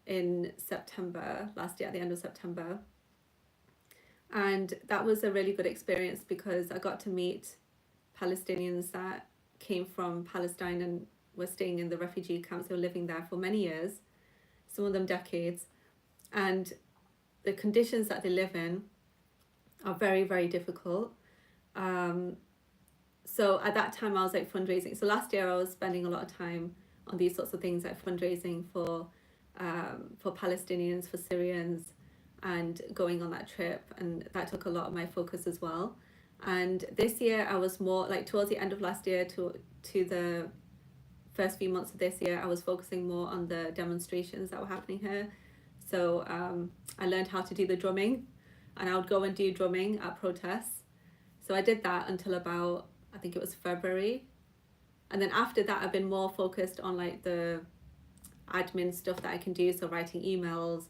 [SPEAKER 1] in September last year, at the end of September. And that was a really good experience because I got to meet Palestinians that came from Palestine and were staying in the refugee camps. They were living there for many years, some of them decades. And the conditions that they live in are very, very difficult. So at that time I was like fundraising. So last year I was spending a lot of time on these sorts of things, like fundraising for Palestinians, for Syrians, and going on that trip, and that took a lot of my focus as well. And this year I was more like towards the end of last year to the first few months of this year, I was focusing more on the demonstrations that were happening here. So I learned how to do the drumming, and I would go and do drumming at protests. So I did that until about, I think it was February. And then after that, I've been more focused on like the admin stuff that I can do. So writing emails.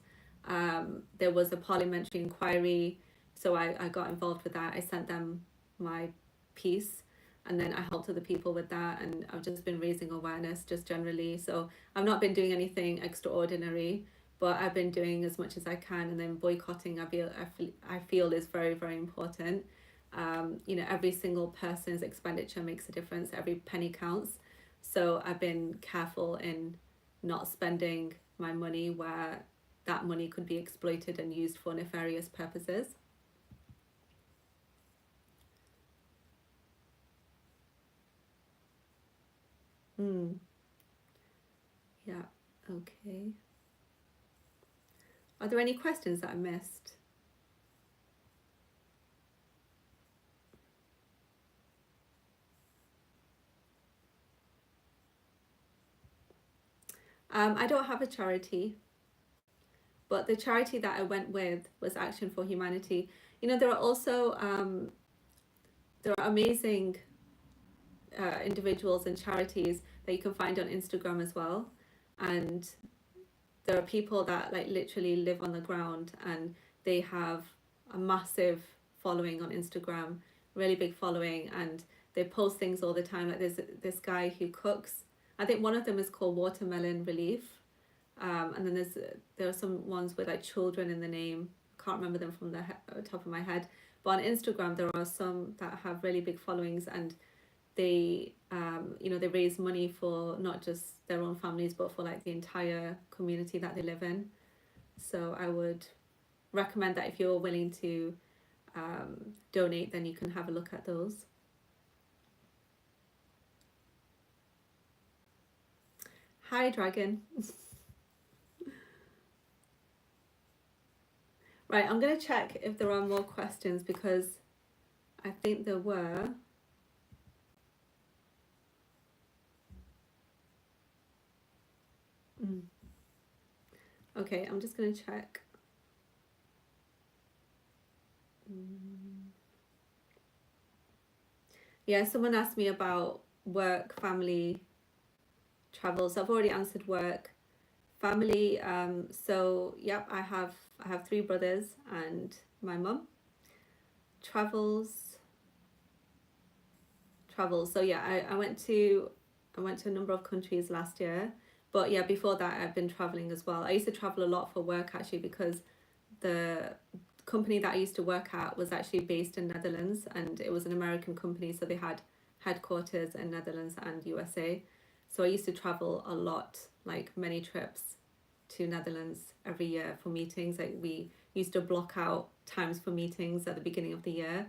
[SPEAKER 1] There was a parliamentary inquiry. So I got involved with that. I sent them my piece, and then I helped other people with that. And I've just been raising awareness just generally. So I've not been doing anything extraordinary, but I've been doing as much as I can. And then boycotting, I feel is very, very important. Every single person's expenditure makes a difference. Every penny counts. So I've been careful in not spending my money where that money could be exploited and used for nefarious purposes. Yeah, okay. Are there any questions that I missed? I don't have a charity, but the charity that I went with was Action for Humanity. There are also there are amazing individuals and charities that you can find on Instagram as well, and there are people that like literally live on the ground, and they have a massive following on Instagram, really big following, and they post things all the time. Like there's this guy who cooks. I think one of them is called Watermelon Relief, and then there are some ones with like children in the name. I can't remember them from the top of my head, but on Instagram there are some that have really big followings, and they they raise money for not just their own families but for like the entire community that they live in. So I would recommend that if you're willing to donate, then you can have a look at those. Hi Dragon. Right, I'm going to check if there are more questions because I think there were. Okay, I'm just going to check. Yeah, someone asked me about work, family, travel. So I've already answered work. Family, so yep, I have 3 brothers and my mum. Travels. So yeah, I went to a number of countries last year, but yeah, before that I've been traveling as well. I used to travel a lot for work actually, because the company that I used to work at was actually based in Netherlands, and it was an American company, so they had headquarters in Netherlands and USA. So I used to travel a lot, like many trips to Netherlands every year for meetings. Like we used to block out times for meetings at the beginning of the year,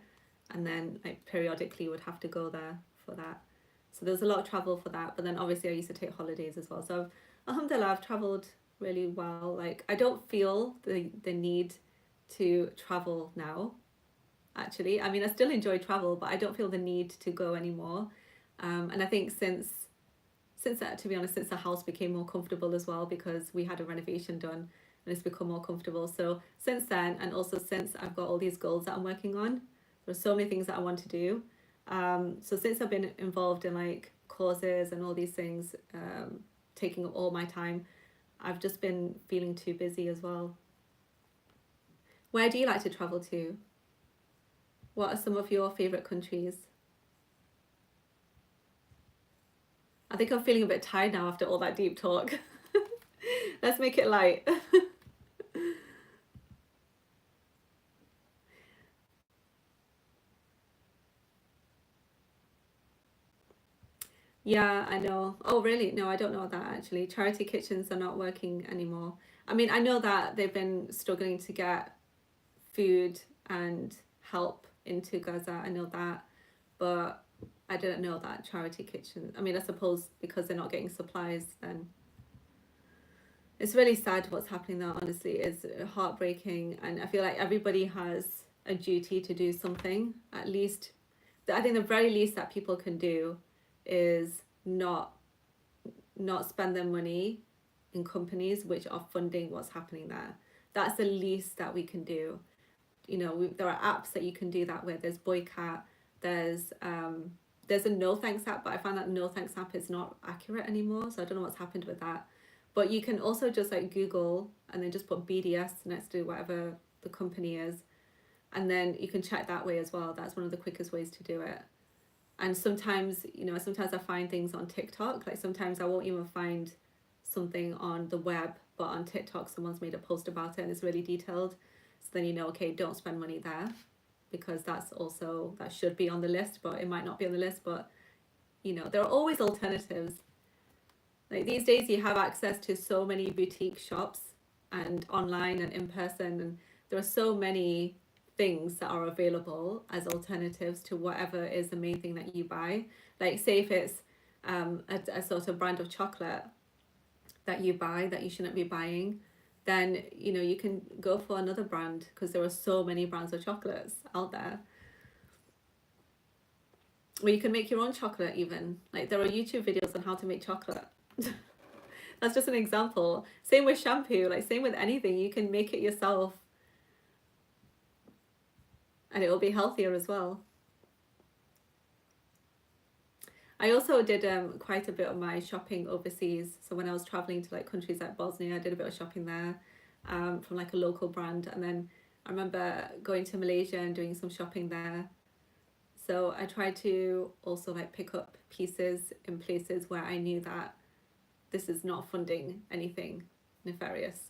[SPEAKER 1] and then like periodically would have to go there for that. So there was a lot of travel for that, but then obviously I used to take holidays as well. So alhamdulillah, I've traveled really well. Like I don't feel the need to travel now, actually. I mean, I still enjoy travel, but I don't feel the need to go anymore. And I think since that, to be honest, since the house became more comfortable as well, because we had a renovation done and it's become more comfortable. So since then, and also since I've got all these goals that I'm working on, there's so many things that I want to do. So since I've been involved in like courses and all these things, taking up all my time, I've just been feeling too busy as well. Where do you like to travel to? What are some of your favourite countries? I think I'm feeling a bit tired now after all that deep talk. Let's make it light. Yeah, I know. Oh, really? No, I don't know that actually. Charity kitchens are not working anymore. I mean, I know that they've been struggling to get food and help into Gaza. I know that, but I didn't know that charity kitchen. I mean, I suppose because they're not getting supplies, then it's really sad what's happening there. Honestly, it's heartbreaking, and I feel like everybody has a duty to do something. At least, I think the very least that people can do is not spend their money in companies which are funding what's happening there. That's the least that we can do. You know, there are apps that you can do that with. There's Boycat. There's a No Thanks app, but I found that No Thanks app is not accurate anymore, so I don't know what's happened with that. But you can also just like Google and then just put BDS next to whatever the company is, and then you can check that way as well. That's one of the quickest ways to do it. And sometimes, you know, sometimes I find things on TikTok. Like sometimes I won't even find something on the web, but on TikTok someone's made a post about it and it's really detailed. So then you know, okay, don't spend money there, because that's also, that should be on the list, but it might not be on the list. But you know, there are always alternatives. Like these days you have access to so many boutique shops and online and in person, and there are so many things that are available as alternatives to whatever is the main thing that you buy. Like say if it's a sort of brand of chocolate that you buy that you shouldn't be buying, then you know you can go for another brand, because there are so many brands of chocolates out there. Or you can make your own chocolate even. Like there are YouTube videos on how to make chocolate. That's just an example. Same with shampoo, like same with anything. You can make it yourself and it will be healthier as well. I also did quite a bit of my shopping overseas. So when I was traveling to like countries like Bosnia, I did a bit of shopping there from like a local brand. And then I remember going to Malaysia and doing some shopping there. So I tried to also like pick up pieces in places where I knew that this is not funding anything nefarious.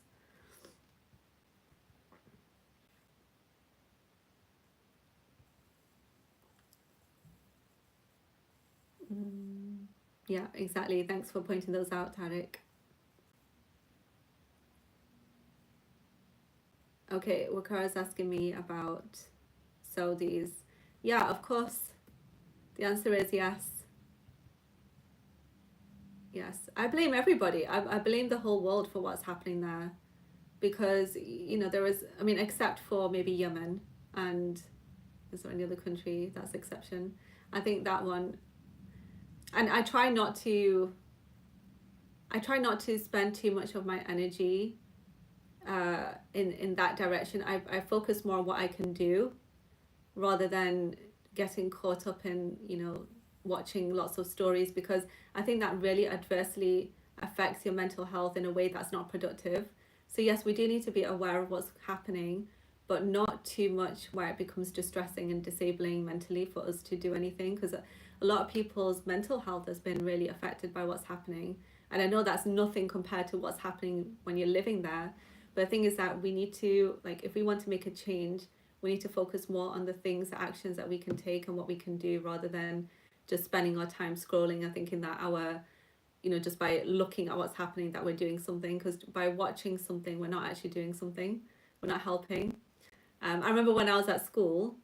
[SPEAKER 1] Mm. Yeah, exactly. Thanks for pointing those out, Tarek. Okay, Wakara's asking me about Saudis. Yeah, of course. The answer is yes. Yes. I blame everybody. I blame the whole world for what's happening there. Because, you know, there is, I mean, except for maybe Yemen, and is there any other country that's exception? I think that one, and I try not to spend too much of my energy in that direction. I focus more on what I can do rather than getting caught up in, you know, watching lots of stories, because I think that really adversely affects your mental health in a way that's not productive. So yes, we do need to be aware of what's happening, but not too much where it becomes distressing and disabling mentally for us to do anything, because a lot of people's mental health has been really affected by what's happening. And I know that's nothing compared to what's happening when you're living there, but the thing is that we need to, like, if we want to make a change, we need to focus more on the things, the actions that we can take and what we can do, rather than just spending our time scrolling and thinking that our, you know, just by looking at what's happening that we're doing something, because by watching something we're not actually doing something, we're not helping. I remember when I was at school,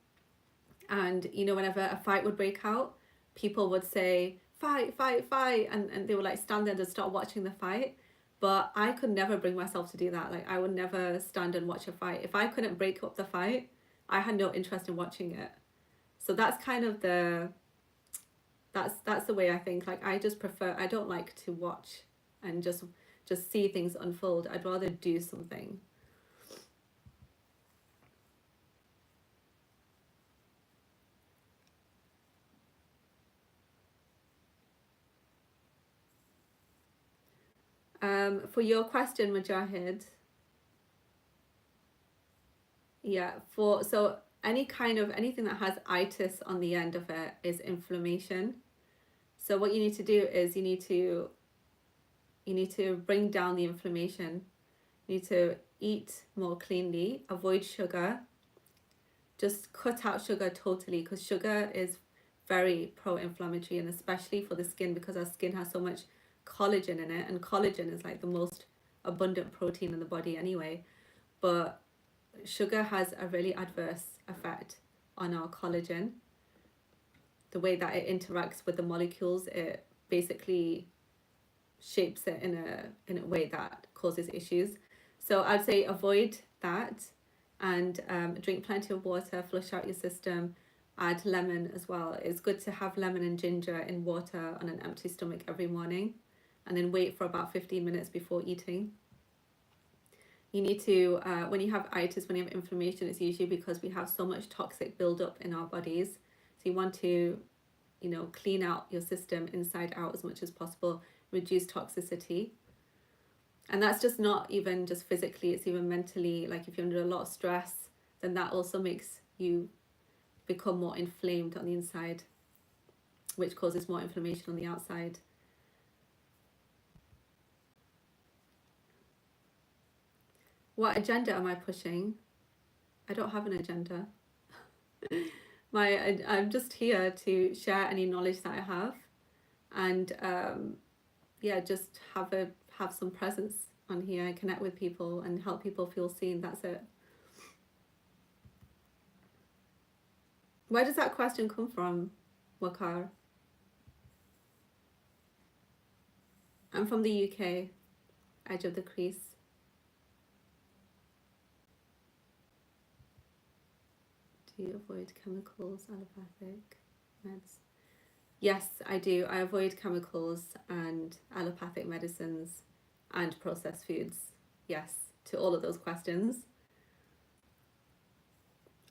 [SPEAKER 1] and you know, whenever a fight would break out, people would say fight, fight, fight, and they would like stand there and start watching the fight. But I could never bring myself to do that. Like I would never stand and watch a fight. If I couldn't break up the fight, I had no interest in watching it. So that's kind of the, that's the way I think. Like I just prefer, I don't like to watch and just see things unfold. I'd rather do something. For your question, Mujahid, yeah, for so any kind of anything that has itis on the end of it is inflammation. So what you need to do is you need to you need to bring down the inflammation. You need to eat more cleanly, avoid sugar, just cut out sugar totally, because sugar is very pro-inflammatory, and especially for the skin, because our skin has so much collagen in it, and collagen is like the most abundant protein in the body anyway. But sugar has a really adverse effect on our collagen. The way that it interacts with the molecules, it basically shapes it in a way that causes issues. So I'd say avoid that, and drink plenty of water, flush out your system, add lemon as well. It's good to have lemon and ginger in water on an empty stomach every morning, and then wait for about 15 minutes before eating. You need to, when you have itis, when you have inflammation, it's usually because we have so much toxic buildup in our bodies. So you want to, clean out your system inside out as much as possible, reduce toxicity. And that's just not even just physically, it's even mentally. Like if you're under a lot of stress, then that also makes you become more inflamed on the inside, which causes more inflammation on the outside. What agenda am I pushing? I don't have an agenda. I'm just here to share any knowledge that I have, and just have some presence on here, connect with people and help people feel seen. That's it. Where does that question come from, Wakar? I'm from the UK, edge of the crease. Do you avoid chemicals, allopathic meds? Yes, I do. I avoid chemicals and allopathic medicines and processed foods. Yes, to all of those questions.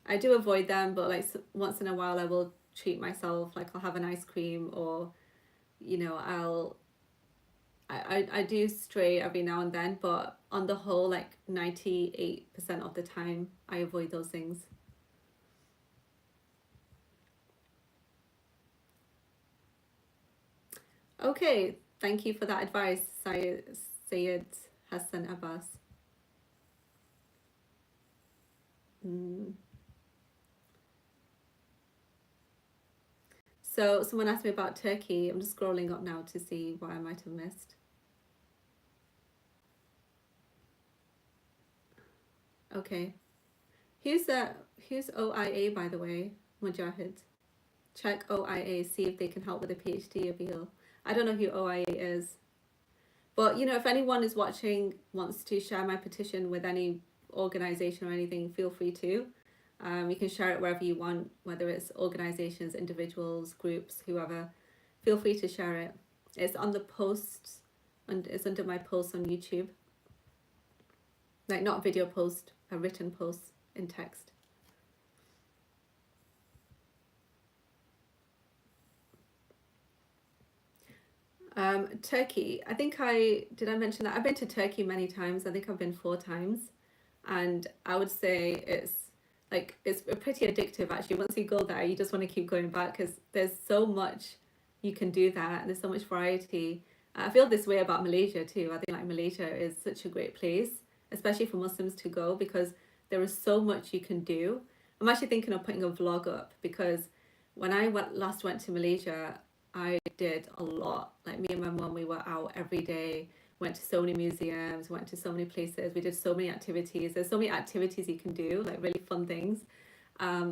[SPEAKER 1] I do avoid them, but like once in a while I will treat myself. Like I'll have an ice cream, or I do stray every now and then, but on the whole, like 98% of the time I avoid those things. Okay, thank you for that advice, Sayed Hassan Abbas. So someone asked me about Turkey. I'm just scrolling up now to see what I might have missed. Okay. Who's OIA, by the way? Mujahid. Check OIA, see if they can help with a PhD appeal. I don't know who OIA is. But, if anyone is watching, wants to share my petition with any organization or anything, feel free to. You can share it wherever you want, whether it's organizations, individuals, groups, whoever. Feel free to share it. It's on the posts, and it's under my posts on YouTube. Like not video post, a written post in text. Turkey. I think did I mention that? I've been to Turkey many times. I think I've been 4 times. And I would say it's pretty addictive actually. Once you go there, you just want to keep going back, because there's so much you can do there, and there's so much variety. I feel this way about Malaysia too. I think like Malaysia is such a great place, especially for Muslims to go, because there is so much you can do. I'm actually thinking of putting a vlog up, because when I last went to Malaysia, I did a lot. Like me and my mom, we were out every day, went to so many museums, went to so many places. We did so many activities. There's so many activities you can do, like really fun things.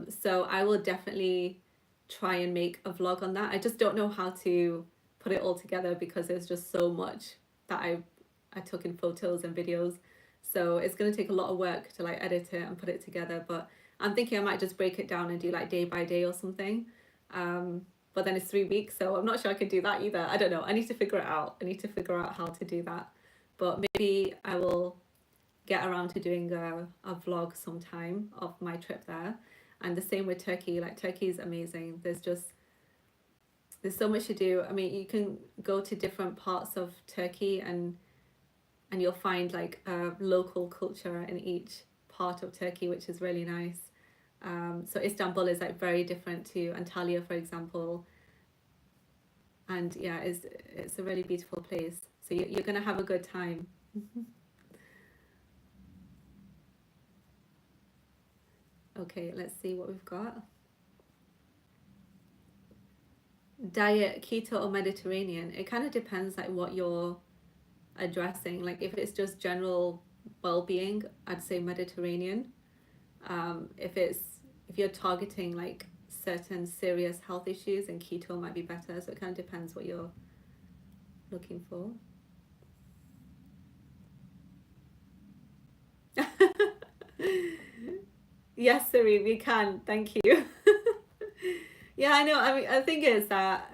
[SPEAKER 1] So I will definitely try and make a vlog on that. I just don't know how to put it all together, because there's just so much that I took in photos and videos. So it's going to take a lot of work to like edit it and put it together. But I'm thinking I might just break it down and do like day by day or something. But then it's 3 weeks, so I'm not sure I can do that either. I don't know. I need to figure it out. I need to figure out how to do that. But maybe I will get around to doing a vlog sometime of my trip there. And the same with Turkey. Like Turkey is amazing. There's so much to do. I mean, you can go to different parts of Turkey, and you'll find like a local culture in each part of Turkey, which is really nice. So Istanbul is like very different to Antalya, for example. And yeah, it's a really beautiful place. So you're going to have a good time. Okay, let's see what we've got. Diet, keto or Mediterranean. It kind of depends like what you're addressing. Like if it's just general well-being, I'd say Mediterranean. If you're targeting like certain serious health issues, then keto might be better. So it kind of depends what you're looking for. Yes, Siri, we can. Thank you. Yeah, I know. I mean, the thing is that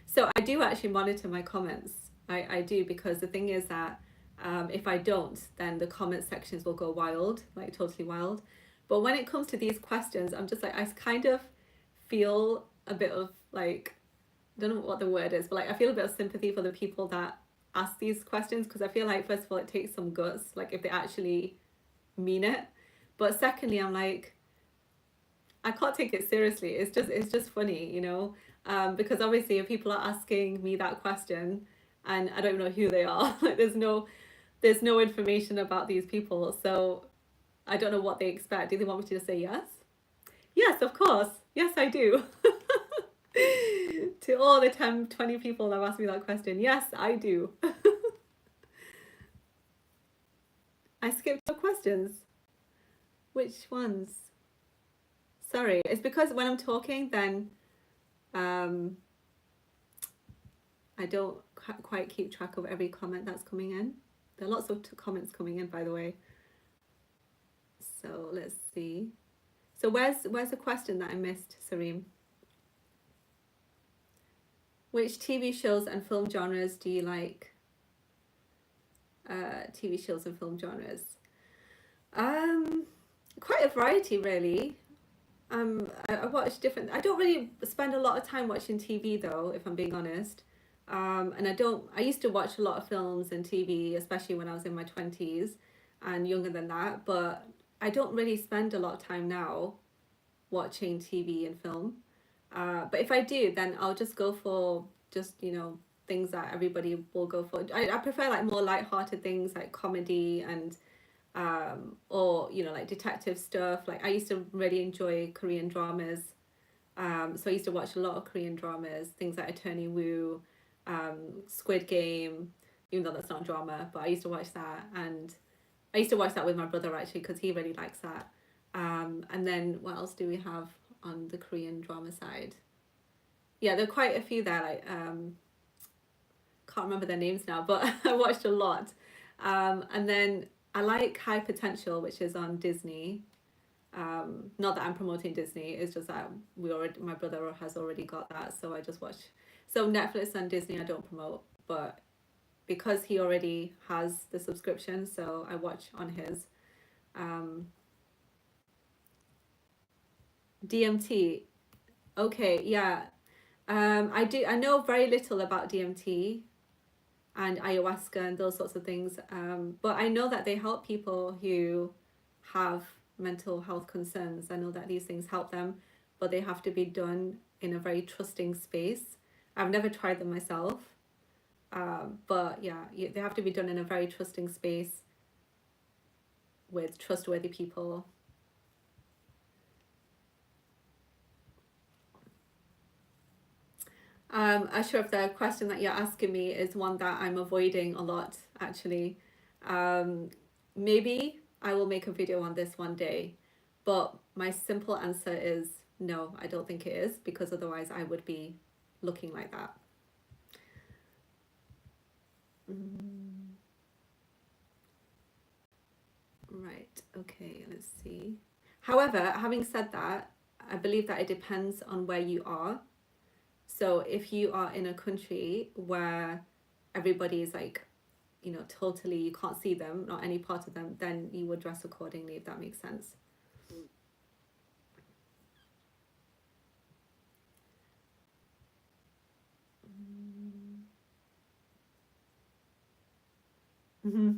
[SPEAKER 1] so I do actually monitor my comments. I do, because the thing is that if I don't, then the comment sections will go wild, like totally wild. But when it comes to these questions, I'm just like, I kind of feel a bit of like, I don't know what the word is, but like I feel a bit of sympathy for the people that ask these questions, because I feel like first of all it takes some guts, like if they actually mean it. But secondly, I'm like, I can't take it seriously. It's just funny, you know, because obviously if people are asking me that question and I don't know who they are, like there's no information about these people, so I don't know what they expect. Do they want me to just say yes? Yes, of course. Yes, I do. To all the 10, 20 people that have asked me that question, yes, I do. I skipped your questions. Which ones? Sorry, it's because when I'm talking, then um, I don't quite keep track of every comment that's coming in. There are lots of comments coming in, by the way. So let's see. So where's the question that I missed, Sareem? Which TV shows and film genres do you like? TV shows and film genres. Quite a variety, really. I watch different. I don't really spend a lot of time watching TV though, if I'm being honest. And I used to watch a lot of films and TV, especially when I was in my 20s and younger than that, but I don't really spend a lot of time now watching TV and film. But if I do, then I'll just go for just, things that everybody will go for. I prefer like more light-hearted things like comedy and or like detective stuff. Like I used to really enjoy Korean dramas, so I used to watch a lot of Korean dramas, things like Attorney Woo, Squid Game, even though that's not drama, but I used to watch that, and I used to watch that with my brother actually because he really likes that. And then what else do we have on the Korean drama side? Yeah, there are quite a few there. Like can't remember their names now, but I watched a lot. And then I like High Potential, which is on Disney. Not that I'm promoting Disney, it's just that my brother has already got that, so I just watch. So Netflix and Disney I don't promote, but because he already has the subscription, so I watch on his. DMT. Okay, yeah. I know very little about DMT and ayahuasca and those sorts of things. But I know that they help people who have mental health concerns. I know that these things help them, but they have to be done in a very trusting space. I've never tried them myself, but yeah, they have to be done in a very trusting space with trustworthy people. Ashraf, the question that you're asking me is one that I'm avoiding a lot, actually. Maybe I will make a video on this one day, but my simple answer is no, I don't think it is, because otherwise I would be looking like that. Right, okay, let's see. However, having said that, I believe that it depends on where you are. So if you are in a country where everybody is like, totally, you can't see them, not any part of them, then you would dress accordingly, if that makes sense. Mm-hmm.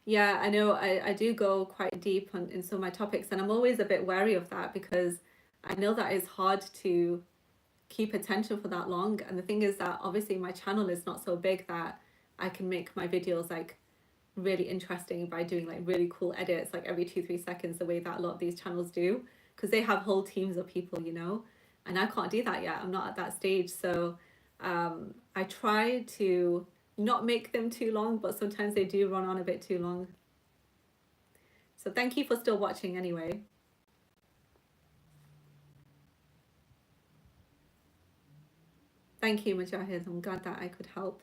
[SPEAKER 1] Yeah, I know I do go quite deep in some of my topics, and I'm always a bit wary of that because I know that it's hard to keep attention for that long. And the thing is that obviously my channel is not so big that I can make my videos like really interesting by doing like really cool edits like every 2-3 seconds, the way that a lot of these channels do, because they have whole teams of people, you know, and I can't do that yet. I'm not at that stage. So I try to not make them too long, but sometimes they do run on a bit too long. So thank you for still watching anyway. Thank you, Mujahid. I'm glad that I could help.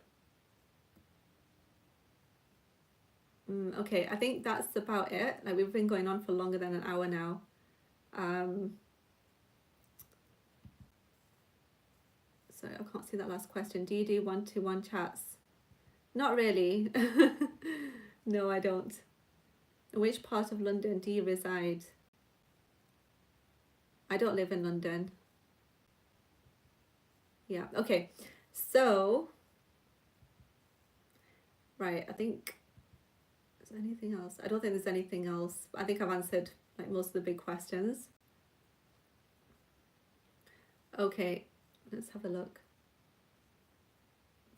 [SPEAKER 1] Okay, I think that's about it. Like, we've been going on for longer than an hour now. So I can't see that last question. Do you do one-to-one chats? Not really. No, I don't. In which part of London do you reside? I don't live in London. Yeah, okay. So, right, I think, is there anything else? I don't think there's anything else. I think I've answered like most of the big questions. Okay, let's have a look.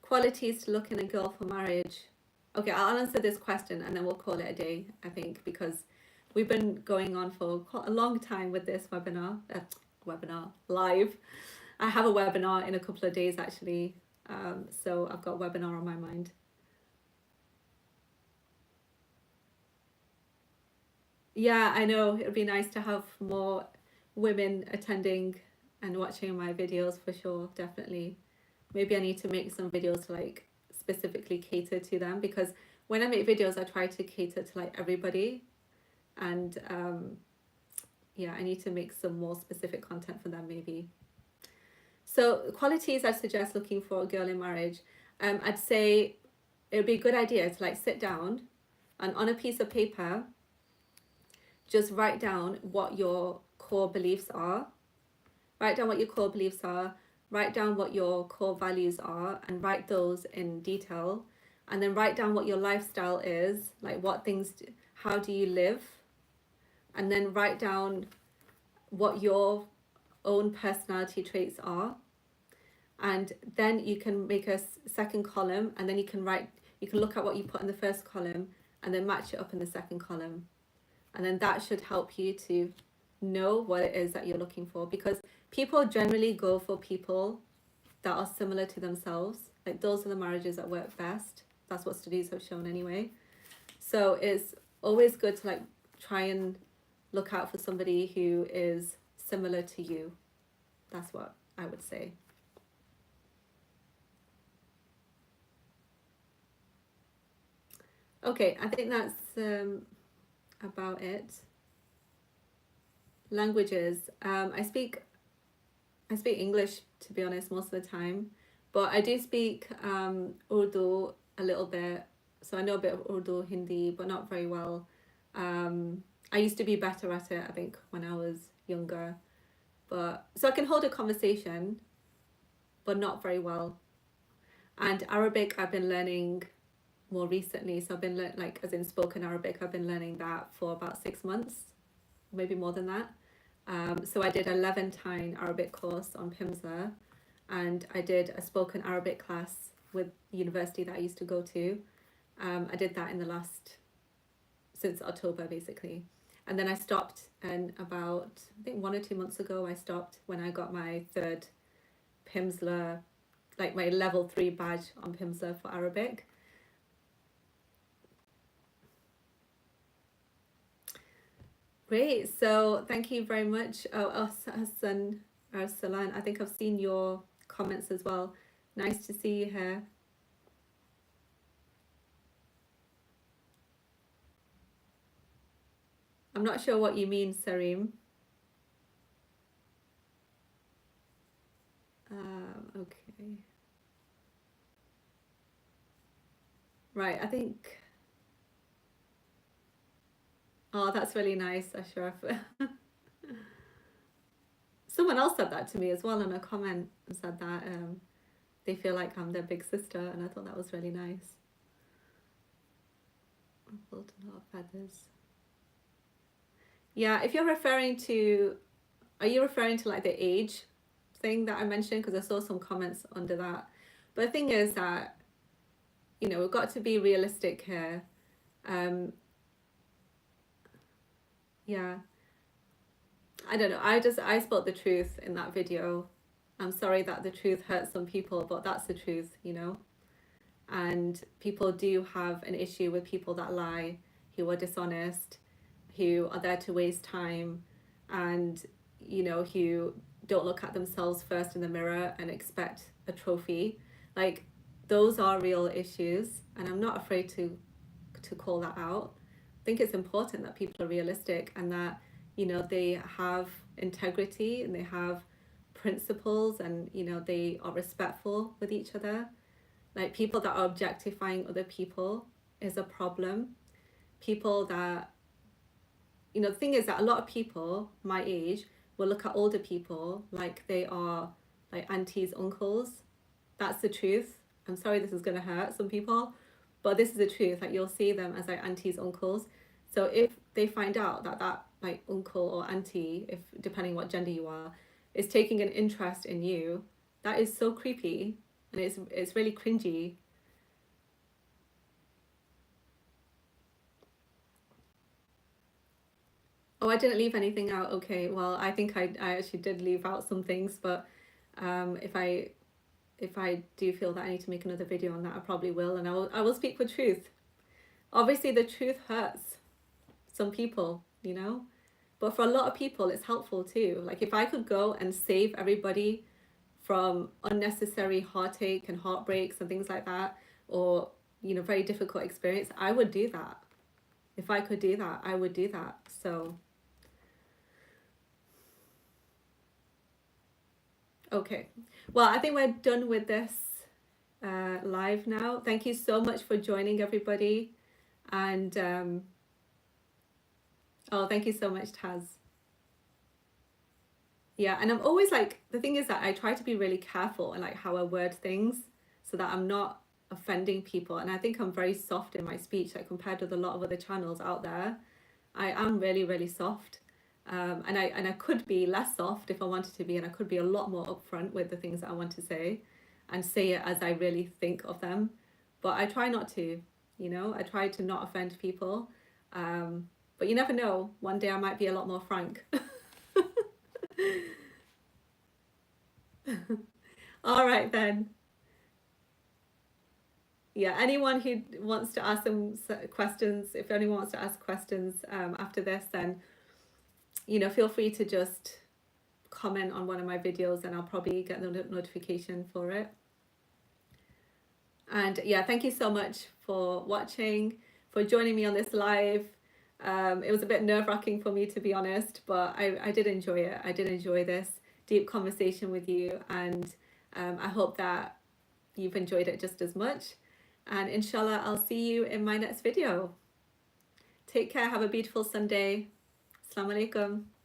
[SPEAKER 1] Qualities to look in a girl for marriage. Okay, I'll answer this question and then we'll call it a day, I think, because we've been going on for quite a long time with this webinar live. I have a webinar in a couple of days actually, so I've got a webinar on my mind. Yeah, I know, it would be nice to have more women attending and watching my videos for sure, definitely. Maybe I need to make some videos to like specifically cater to them, because when I make videos I try to cater to like everybody, and yeah, I need to make some more specific content for them maybe. So qualities I suggest looking for a girl in marriage, I'd say it would be a good idea to like sit down and on a piece of paper just write down what your core beliefs are. Write down what your core beliefs are, write down what your core values are, and write those in detail. And then write down what your lifestyle is, like what things, how do you live? And then write down what your own personality traits are. And then you can make a second column, and then you can look at what you put in the first column and then match it up in the second column. And then that should help you to know what it is that you're looking for, because people generally go for people that are similar to themselves. Like, those are the marriages that work best. That's what studies have shown anyway. So it's always good to like try and look out for somebody who is similar to you. That's what I would say. Okay, I think that's about it. Languages. I speak English, to be honest, most of the time, but I do speak Urdu a little bit. So I know a bit of Urdu, Hindi, but not very well. I used to be better at it, I think, when I was younger. But so I can hold a conversation, but not very well. And Arabic, I've been learning more recently. So I've been like, as in spoken Arabic, I've been learning that for about 6 months, maybe more than that. So I did a Levantine Arabic course on Pimsleur, and I did a spoken Arabic class with the university that I used to go to. I did that since October basically. And then I stopped, and about, I think 1 or 2 months ago, I stopped when I got my third Pimsleur, like my level 3 badge on Pimsleur for Arabic. Great, so thank you very much. Hassan Arsalan, I think I've seen your comments as well. Nice to see you here. I'm not sure what you mean, Sarim. Okay. Right, I think... Oh, that's really nice, Ashraf. Someone else said that to me as well in a comment, and said that they feel like I'm their big sister, and I thought that was really nice. Ruffled a lot of feathers. Yeah, if you're referring to, are you referring to like the age thing that I mentioned? Because I saw some comments under that. But the thing is that you know, we've got to be realistic here. Yeah, I don't know. I spoke the truth in that video. I'm sorry that the truth hurts some people, but that's the truth, you know. And people do have an issue with people that lie, who are dishonest, who are there to waste time, and, you know, who don't look at themselves first in the mirror and expect a trophy. Like, those are real issues, and I'm not afraid to call that out. I think it's important that people are realistic and that, you know, they have integrity and they have principles, and, you know, they are respectful with each other. Like, people that are objectifying other people is a problem. People that, you know, the thing is that a lot of people my age will look at older people like they are like aunties, uncles. That's the truth. I'm sorry, this is going to hurt some people, but this is the truth. Like, you'll see them as like aunties, uncles. So if they find out that that like uncle or auntie, if depending what gender you are, is taking an interest in you, that is so creepy, and it's really cringy. Oh, I didn't leave anything out. Okay, well, I think I actually did leave out some things, but if I do feel that I need to make another video on that, I probably will, and I will speak with truth. Obviously, the truth hurts some people, you know, but for a lot of people, it's helpful too. Like, if I could go and save everybody from unnecessary heartache and heartbreaks and things like that, or, you know, very difficult experience, I would do that. If I could do that, I would do that. So, okay. Well, I think we're done with this live now. Thank you so much for joining, everybody. And, oh, thank you so much, Taz. Yeah, and I'm always like, the thing is that I try to be really careful and like how I word things so that I'm not offending people. And I think I'm very soft in my speech, like compared with a lot of other channels out there. I am really, really soft. And I could be less soft if I wanted to be, and I could be a lot more upfront with the things that I want to say and say it as I really think of them. But I try not to, you know, I try to not offend people. But you never know, one day I might be a lot more frank. All right then. Yeah, anyone who wants to ask some questions, if anyone wants to ask questions after this, then, you know, feel free to just comment on one of my videos and I'll probably get the notification for it. And yeah, thank you so much for watching, for joining me on this live. It was a bit nerve-wracking for me, to be honest, but I did enjoy it. I did enjoy this deep conversation with you, and I hope that you've enjoyed it just as much. And inshallah, I'll see you in my next video. Take care. Have a beautiful Sunday. Assalamu alaikum.